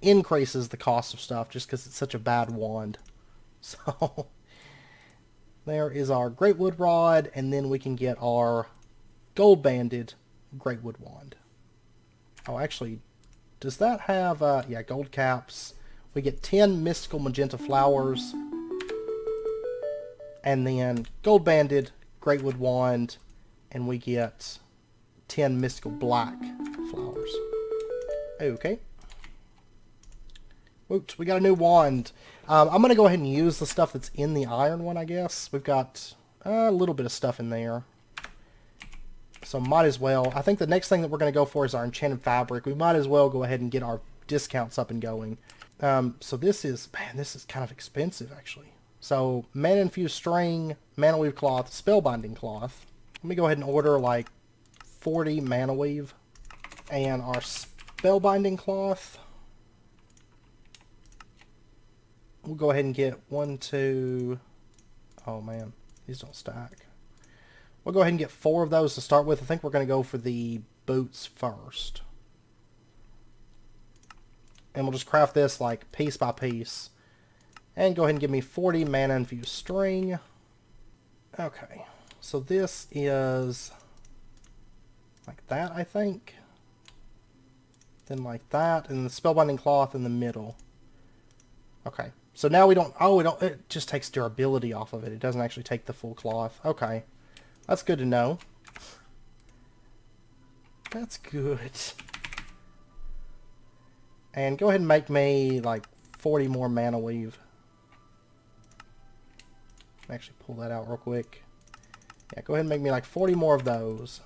increases the cost of stuff just because it's such a bad wand. So... there is our Greatwood rod, and then we can get our gold-banded Greatwood wand. Oh, actually, does that have, yeah, gold caps. We get 10 mystical magenta flowers, and then gold-banded Greatwood wand, and we get 10 mystical black flowers. Okay. Oops, we got a new wand. I'm going to go ahead and use the stuff that's in the iron one, I guess. We've got a little bit of stuff in there. So might as well. I think the next thing that we're going to go for is our enchanted fabric. We might as well go ahead and get our discounts up and going. So this is, man, this is kind of expensive, actually. So mana infused string, mana weave cloth, spellbinding cloth. Let me go ahead and order like 40 mana weave. And our spellbinding cloth. we'll go ahead and get 1, 2... Oh man, these don't stack. We'll go ahead and get 4 of those to start with. I think we're going to go for the boots first. And we'll just craft this like piece by piece. And go ahead and give me 40 mana infused string. Okay, so this is like that, I think. Then like that, and the spellbinding cloth in the middle. Okay, so now we don't, it just takes durability off of it. It doesn't actually take the full cloth. Okay, that's good to know. That's good. And go ahead and make me like 40 more mana weave. Actually pull that out real quick. Yeah, go ahead and make me like 40 more of those.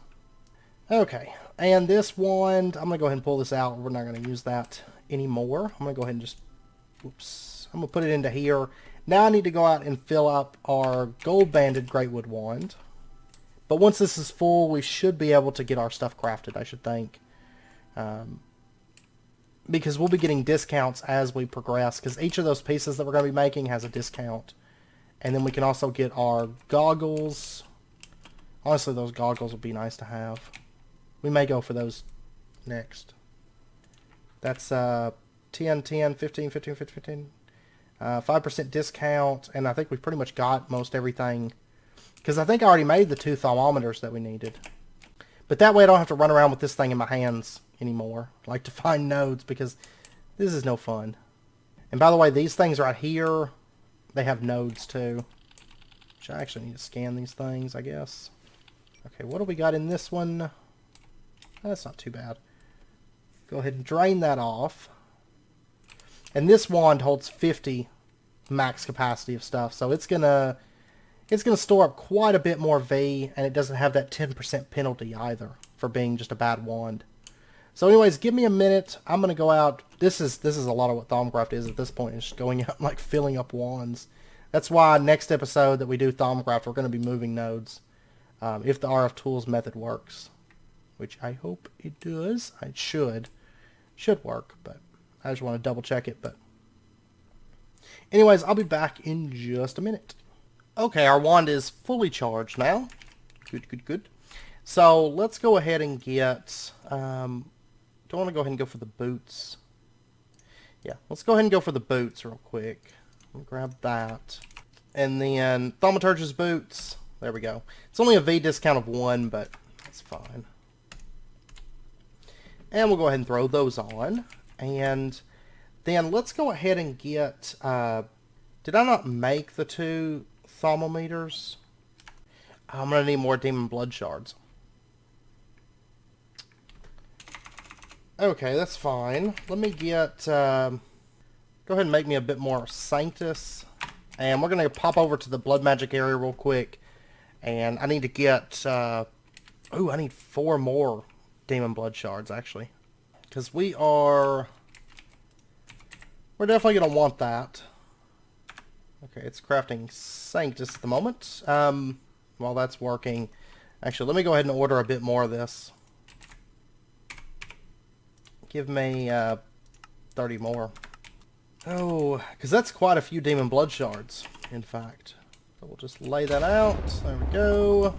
Okay, and this wand, I'm going to go ahead and pull this out. We're not going to use that anymore. I'm going to go ahead and just, oops, I'm going to put it into here. Now I need to go out and fill up our gold-banded Greatwood wand. But once this is full, we should be able to get our stuff crafted, I should think. Because we'll be getting discounts as we progress, because each of those pieces that we're going to be making has a discount. And then we can also get our goggles. Honestly, those goggles would be nice to have. We may go for those next. That's 10, 10, 15, 15, 15. 5% discount, and I think we pretty much got most everything. Because I think I already made the 2 thermometers that we needed. But that way I don't have to run around with this thing in my hands anymore. Like to find nodes, because this is no fun. And by the way, these things right here, they have nodes too. Which I actually need to scan these things, I guess. Okay, what do we got in this one? That's not too bad. Go ahead and drain that off. And this wand holds 50 max capacity of stuff, so it's gonna store up quite a bit more V, and it doesn't have that 10% penalty either for being just a bad wand. So anyways, give me a minute. I'm gonna go out. This is a lot of what Thaumcraft is at this point. It's just going out and like filling up wands. That's why next episode that we do Thaumcraft, we're gonna be moving nodes. If the RF tools method works, which I hope it does. It should work, but I just want to double check it. But anyways, I'll be back in just a minute. Okay, our wand is fully charged now. Good. So let's go ahead and get. Do I want to go ahead and go for the boots? Yeah, let's go ahead and go for the boots real quick. I'll grab that, and then Thaumaturge's boots. There we go. It's only a V discount of 1, but that's fine. And we'll go ahead and throw those on. And then let's go ahead and get... did I not make the 2 thermometers? I'm going to need more demon blood shards. Okay, that's fine. Let me get... go ahead and make me a bit more Sanctus. And we're going to pop over to the blood magic area real quick. And I need to get... I need 4 more demon blood shards, actually. Because we're definitely going to want that. Okay, it's crafting Sanctus at the moment. While that's working... Actually, let me go ahead and order a bit more of this. Give me 30 more. Oh, because that's quite a few demon blood shards, in fact. So we'll just lay that out. There we go.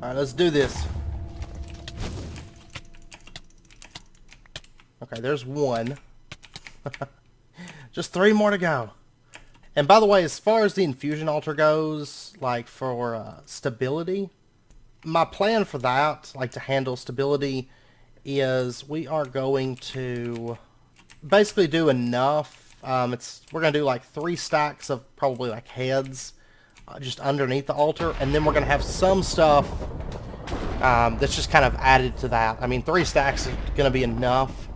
Alright, let's do this. Okay, there's 1. Just 3 more to go. And by the way, as far as the infusion altar goes, like for stability, my plan for that, like to handle stability, is we are going to basically do enough. We're going to do like 3 stacks of probably like heads just underneath the altar, and then we're going to have some stuff that's just kind of added to that. I mean, 3 stacks is going to be enough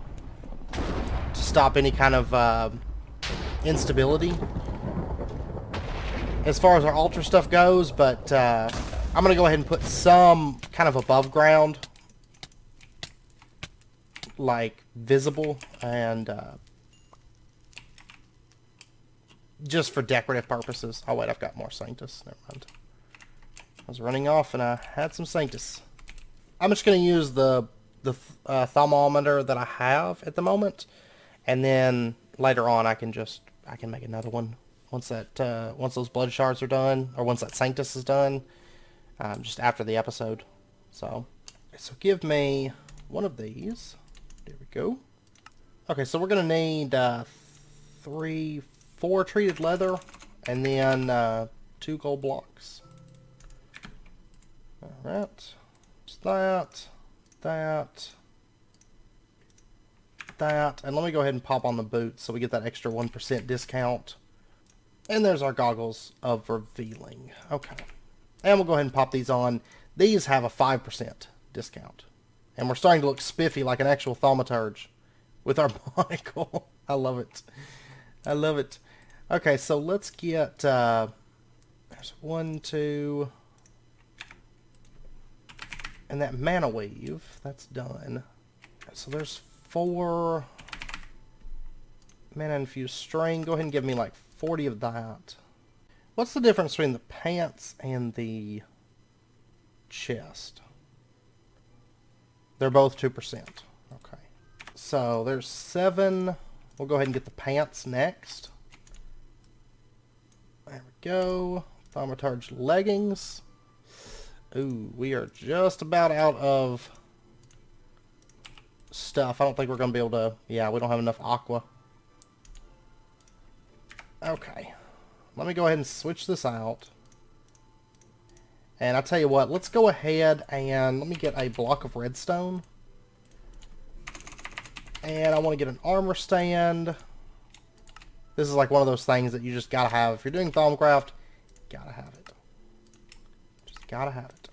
to stop any kind of instability as far as our altar stuff goes, but I'm going to go ahead and put some kind of above ground, like visible, and just for decorative purposes. Oh wait, I've got more Sanctus. Never mind. I was running off and I had some Sanctus. I'm just going to use the thermometer that I have at the moment, and then later on I can make another one once those blood shards are done, or once that Sanctus is done, just after the episode. So give me one of these. There we go. Okay, so we're gonna need 4 treated leather, and then 2 gold blocks. Alright. Just that. And let me go ahead and pop on the boots so we get that extra 1% discount. And there's our goggles of revealing. Okay. And we'll go ahead and pop these on. These have a 5% discount. And we're starting to look spiffy like an actual Thaumaturge with our monocle. I love it. I love it. Okay, so let's get... there's 1, 2... And that mana weave, that's done. So there's 4 mana infused string. Go ahead and give me like 40 of that. What's the difference between the pants and the chest? They're both 2%. Okay. So there's 7. We'll go ahead and get the pants next. There we go. Thaumaturge leggings. Ooh, we are just about out of stuff. I don't think we're going to be able to... Yeah, we don't have enough aqua. Okay. Let me go ahead and switch this out. And I tell you what, let's go ahead and let me get a block of redstone. And I want to get an armor stand. This is like one of those things that you just gotta have. If you're doing Thaumcraft, gotta have it. Just gotta have it.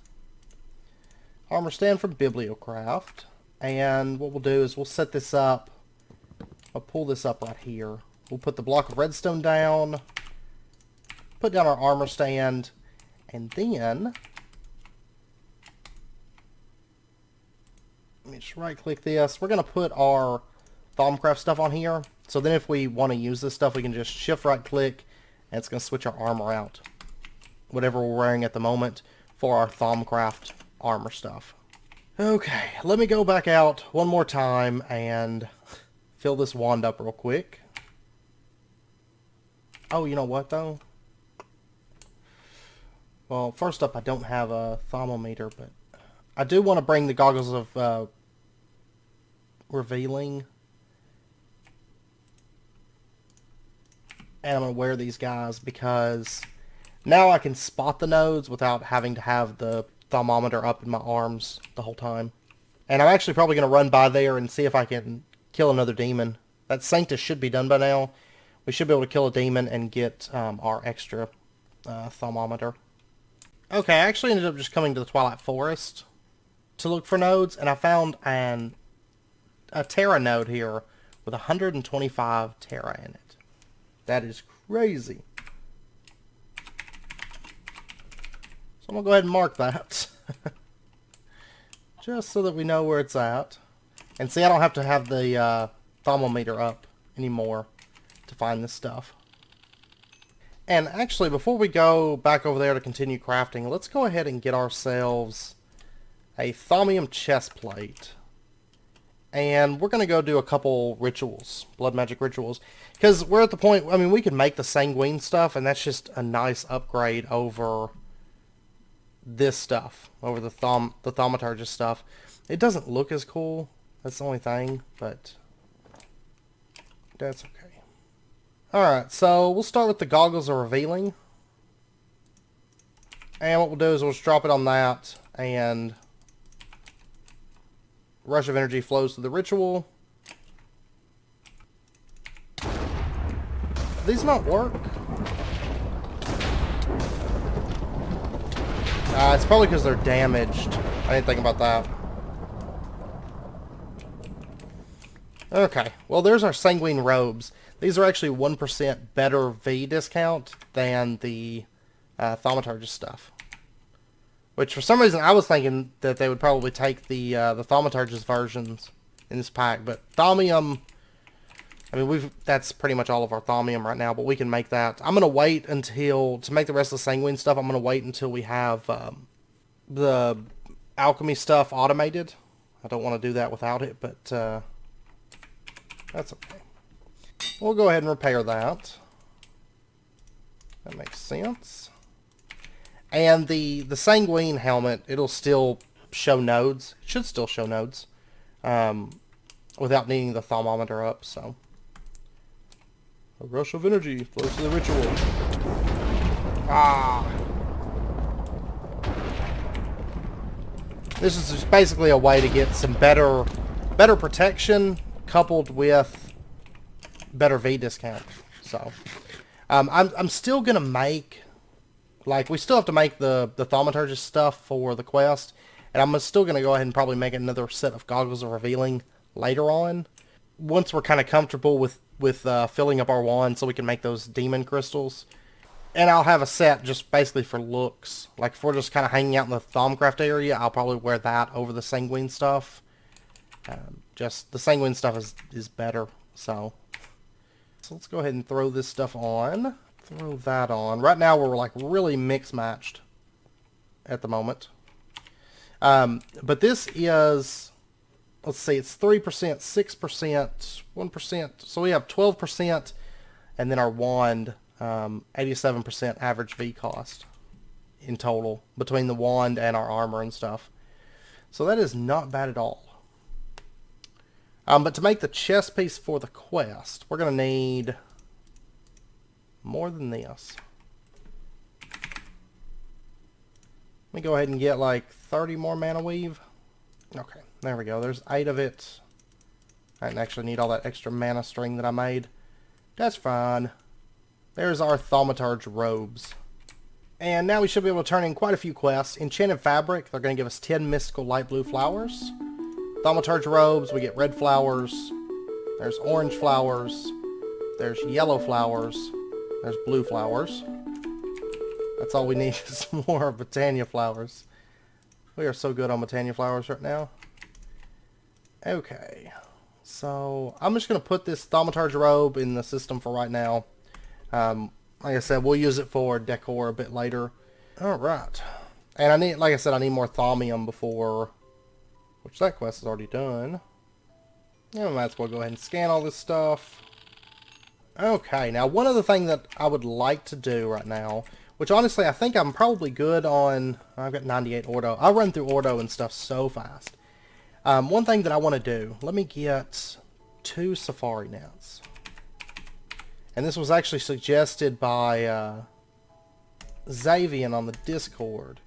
Armor stand from Bibliocraft. And what we'll do is we'll set this up. I'll pull this up right here. We'll put the block of redstone down. Put down our armor stand. And then... let me just right click this. We're going to put our Thaumcraft stuff on here. So then if we want to use this stuff, we can just shift right click. And it's going to switch our armor out. Whatever we're wearing at the moment for our Thaumcraft armor stuff. Okay, let me go back out one more time and fill this wand up real quick. Oh, you know what though? Well, first up, I don't have a thermometer, but I do want to bring the goggles of revealing. And I'm going to wear these guys because now I can spot the nodes without having to have the thermometer up in my arms the whole time. And I'm actually probably going to run by there and see if I can kill another demon. That Sanctus should be done by now. We should be able to kill a demon and get our extra thermometer. Okay, I actually ended up just coming to the Twilight Forest to look for nodes, and I found a Terra node here with 125 Terra in it. That is crazy. So I'm going to go ahead and mark that. Just so that we know where it's at. And see, I don't have to have the thermometer up anymore to find this stuff. And actually, before we go back over there to continue crafting, let's go ahead and get ourselves a thaumium chest plate. And we're going to go do a couple rituals, blood magic rituals. Because we're at the point, I mean, we can make the sanguine stuff, and that's just a nice upgrade over this stuff, over the Thaumaturge stuff. It doesn't look as cool, that's the only thing, but that's okay. Alright, so we'll start with the goggles of revealing. And what we'll do is we'll just drop it on that, and rush of energy flows to the ritual. Do these not work? It's probably because they're damaged. I didn't think about that. Okay, well there's our sanguine robes. These are actually 1% better V discount than the Thaumaturge stuff. Which for some reason I was thinking that they would probably take the Thaumaturge's versions in this pack. But Thaumium, I mean that's pretty much all of our Thaumium right now, but we can make that. I'm going to wait until, to make the rest of the sanguine stuff, I'm going to wait until we have the alchemy stuff automated. I don't want to do that without it, but that's okay. We'll go ahead and repair that. That makes sense. And the Sanguine helmet, it'll still show nodes. It should still show nodes. Without needing the thermometer up, so. A rush of energy flows to the ritual. Ah! This is just basically a way to get some better protection coupled with better V discount. So, I'm still gonna make, like, we still have to make the Thaumaturge stuff for the quest, and I'm still gonna go ahead and probably make another set of goggles of revealing later on, once we're kind of comfortable with filling up our wand, so we can make those demon crystals. And I'll have a set just basically for looks. Like, if we're just kind of hanging out in the Thaumcraft area, I'll probably wear that over the Sanguine stuff. Just, the Sanguine stuff is better, so let's go ahead and throw this stuff on. Throw that on. Right now, we're, like, really mix-matched at the moment. But this is, let's see, it's 3%, 6%, 1%. So we have 12%, and then our wand, 87% average V cost in total between the wand and our armor and stuff. So that is not bad at all. But to make the chest piece for the quest, we're going to need more than this. Let me go ahead and get like 30 more mana weave. Okay, there we go. There's 8 of it. I didn't actually need all that extra mana string that I made. That's fine. There's our Thaumaturge robes. And now we should be able to turn in quite a few quests. Enchanted Fabric, they're going to give us 10 mystical light blue flowers. Thaumaturge robes, we get red flowers. There's orange flowers. There's yellow flowers. There's blue flowers. That's all we need is more Botania flowers. We are so good on Botania flowers right now. Okay. So, I'm just going to put this Thaumaturge robe in the system for right now. Like I said, we'll use it for decor a bit later. Alright. And I need, like I said, I need more Thaumium before, which that quest is already done. Yeah, we might as well go ahead and scan all this stuff. Okay, now one other thing that I would like to do right now, which honestly I think I'm probably good on, I've got 98 Ordo. I run through Ordo and stuff so fast. One thing that I want to do, let me get 2 Safari Nets. And this was actually suggested by Xavian on the Discord.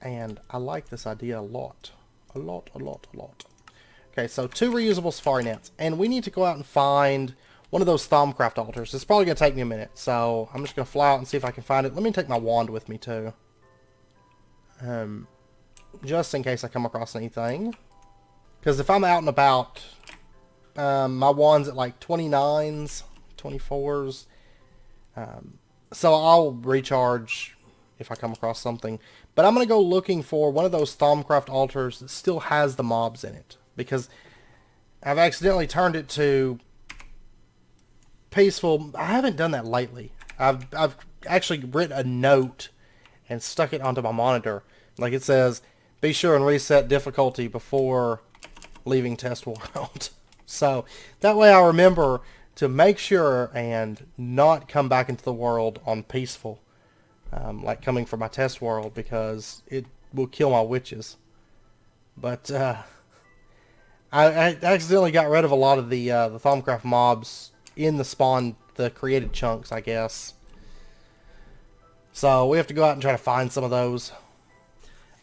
And I like this idea a lot. A lot. Okay, so 2 reusable Safari Nets. And we need to go out and find one of those Thaumcraft altars. It's probably going to take me a minute, so I'm just going to fly out and see if I can find it. Let me take my wand with me, too. Just in case I come across anything. Because if I'm out and about, my wand's at like 29s, 24s. So I'll recharge if I come across something. But I'm going to go looking for one of those Thaumcraft altars that still has the mobs in it. Because I've accidentally turned it to peaceful. I haven't done that lately. I've actually written a note and stuck it onto my monitor. Like it says, be sure and reset difficulty before leaving test world. So that way I remember to make sure and not come back into the world on peaceful. Like coming from my test world, because it will kill my witches. But I accidentally got rid of a lot of the Thaumcraft mobs in the spawn, the created chunks, I guess. So we have to go out and try to find some of those.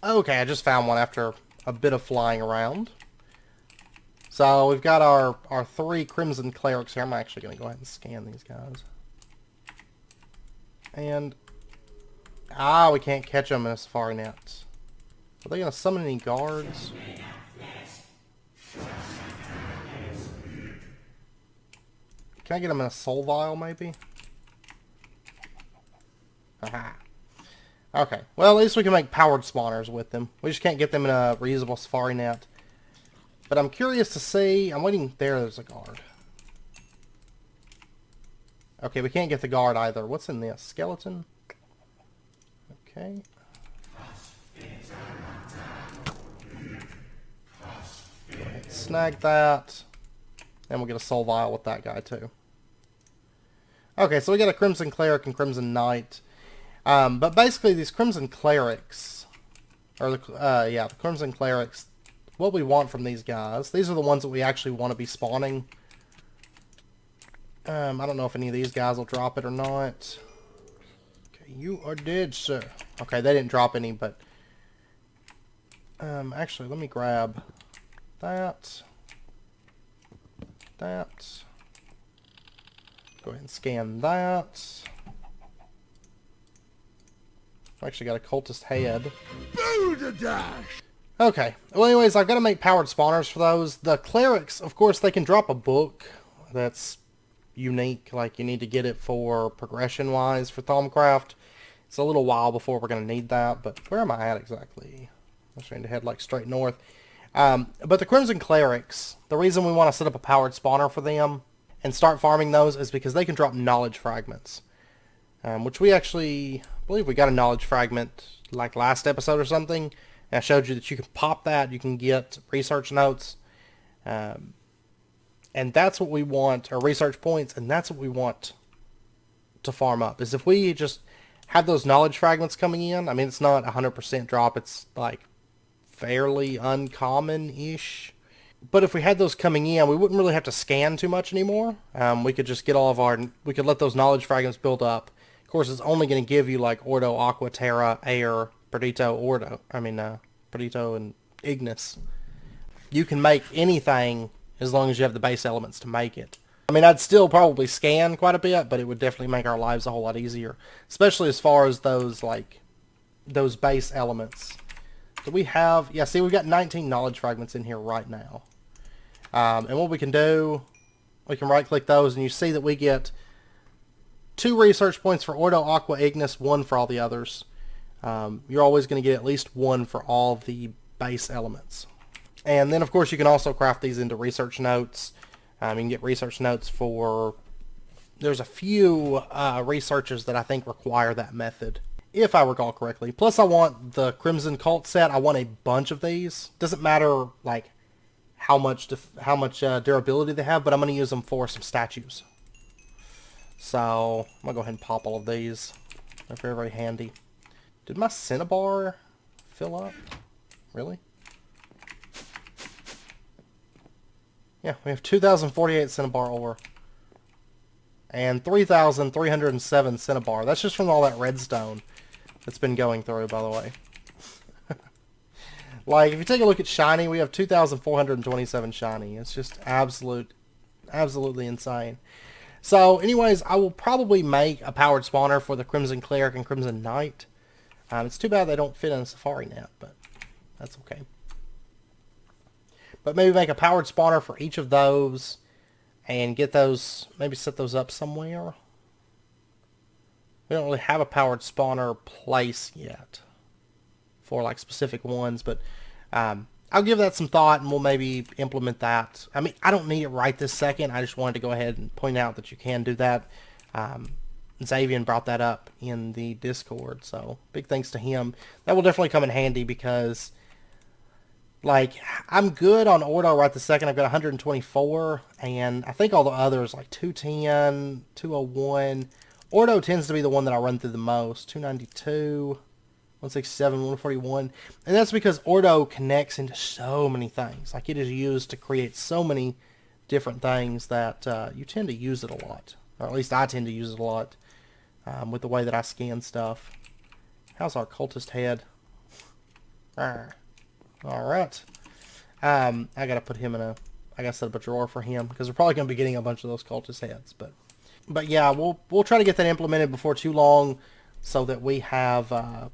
Okay, I just found one after a bit of flying around. So we've got our 3 Crimson Clerics here. I'm actually going to go ahead and scan these guys. And we can't catch them in a Safari Net. Are they going to summon any guards? Can I get them in a Soul Vial, maybe? Aha. Okay. Well, at least we can make powered spawners with them. We just can't get them in a reusable Safari Net. But I'm curious to see... I'm waiting... There's a guard. Okay, we can't get the guard either. What's in this? Skeleton? Okay. Go ahead and snag that. And we'll get a soul vial with that guy too. Okay, so we got a Crimson Cleric and Crimson Knight. But basically these Crimson Clerics, or the Crimson Clerics, what we want from these guys, these are the ones that we actually want to be spawning. I don't know if any of these guys will drop it or not. Okay, you are dead, sir. Okay, they didn't drop any, but actually, let me grab that. Go ahead and scan that. I actually got a cultist head. Okay. Well, anyways, I've got to make powered spawners for those. The clerics, of course, they can drop a book that's unique. Like, you need to get it for progression-wise for Thaumcraft. It's a little while before we're going to need that, but where am I at exactly? I'm trying to head, like, straight north. But the Crimson Clerics, the reason we want to set up a powered spawner for them and start farming those is because they can drop knowledge fragments. Which we actually, I believe we got a knowledge fragment like last episode or something. And I showed you that you can pop that, you can get research notes. And that's what we want, or research points, and that's what we want to farm up. Is if we just have those knowledge fragments coming in, I mean, it's not 100% drop, it's like fairly uncommon-ish. But if we had those coming in, we wouldn't really have to scan too much anymore. We could just get all of our, we could let those knowledge fragments build up. Of course, it's only going to give you like Ordo, Aqua, Terra, Air, Perdito, Perdito and Ignis. You can make anything as long as you have the base elements to make it. I mean, I'd still probably scan quite a bit, but it would definitely make our lives a whole lot easier. Especially as far as those, like, those base elements. Do we have, yeah, see, we've got 19 knowledge fragments in here right now. And what we can do, we can right-click those, and you see that we get 2 research points for Ordo, Aqua, Ignis, 1 for all the others. You're always going to get at least 1 for all the base elements. And then, of course, you can also craft these into research notes. You can get research notes for... There's a few researchers that I think require that method, if I recall correctly. Plus, I want the Crimson Cult set. I want a bunch of these. Doesn't matter, like, how much durability they have, but I'm going to use them for some statues. So, I'm going to go ahead and pop all of these. They're very, very handy. Did my Cinnabar fill up? Really? Yeah, we have 2,048 Cinnabar ore. And 3,307 Cinnabar. That's just from all that redstone that's been going through, by the way. Like, if you take a look at shiny, we have 2,427 shiny. It's just absolutely insane. So, anyways, I will probably make a powered spawner for the Crimson Cleric and Crimson Knight. It's too bad they don't fit in a Safari net, but that's okay. But maybe make a powered spawner for each of those and get those, maybe set those up somewhere. We don't really have a powered spawner place yet for like specific ones, but I'll give that some thought and we'll maybe implement that. I mean, I don't need it right this second. I just wanted to go ahead and point out that you can do that. Xavier brought that up in the Discord, so big thanks to him. That will definitely come in handy because, like, I'm good on Ordo right this second. I've got 124, and I think all the others, like 210, 201. Ordo tends to be the one that I run through the most. 292, 167, 141. And that's because Ordo connects into so many things. Like, it is used to create so many different things that you tend to use it a lot. Or at least I tend to use it a lot. With the way that I scan stuff. How's our cultist head? Alright. I gotta put him in a... I gotta set up a drawer for him, because we're probably gonna be getting a bunch of those cultist heads. But yeah, we'll try to get that implemented before too long, so that we have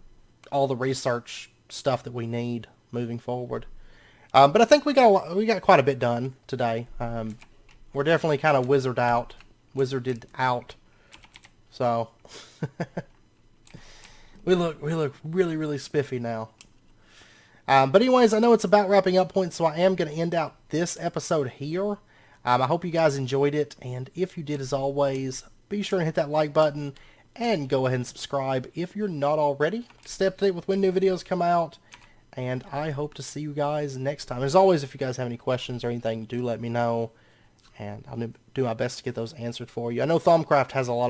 all the research stuff that we need moving forward. But I think we got quite a bit done today. We're definitely kind of wizarded out. So we look really, really spiffy now. But anyways, I know it's about wrapping up point, so I am going to end out this episode here. I hope you guys enjoyed it, and if you did, as always, be sure to hit that like button and go ahead and subscribe if you're not already. Stay up to date with when new videos come out, and I hope to see you guys next time. As always, if you guys have any questions or anything, do let me know, and I'll do my best to get those answered for you. I know Thaumcraft has a lot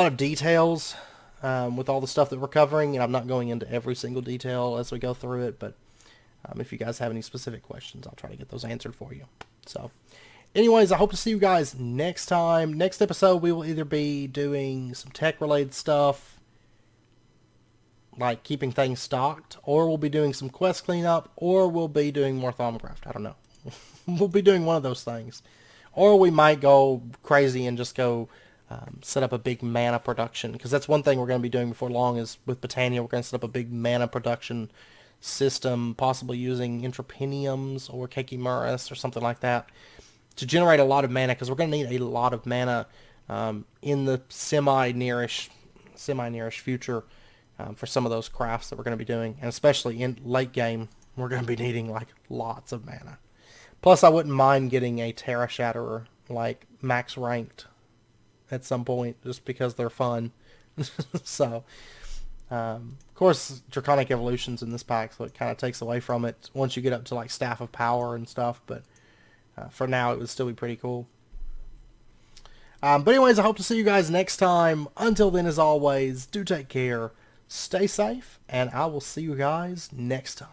of details with all the stuff that we're covering, and I'm not going into every single detail as we go through it, but if you guys have any specific questions, I'll try to get those answered for you. So, anyways, I hope to see you guys next time. Next episode, we will either be doing some tech-related stuff, like keeping things stocked, or we'll be doing some quest cleanup, or we'll be doing more Thaumcraft. I don't know. We'll be doing one of those things. Or we might go crazy and just go set up a big mana production, because that's one thing we're going to be doing before long is with Botania. We're going to set up a big mana production system, possibly using Intrapiniums or Kekimuris or something like that to generate a lot of mana, because we're going to need a lot of mana in the semi-nearish future for some of those crafts that we're going to be doing, and especially in late game, we're going to be needing like lots of mana. Plus, I wouldn't mind getting a Terra Shatterer, like max ranked at some point, just because they're fun. So, of course, Draconic Evolution's in this pack, so it kind of takes away from it once you get up to like Staff of Power and stuff, but for now, it would still be pretty cool. But anyways, I hope to see you guys next time. Until then, as always, do take care, stay safe, and I will see you guys next time.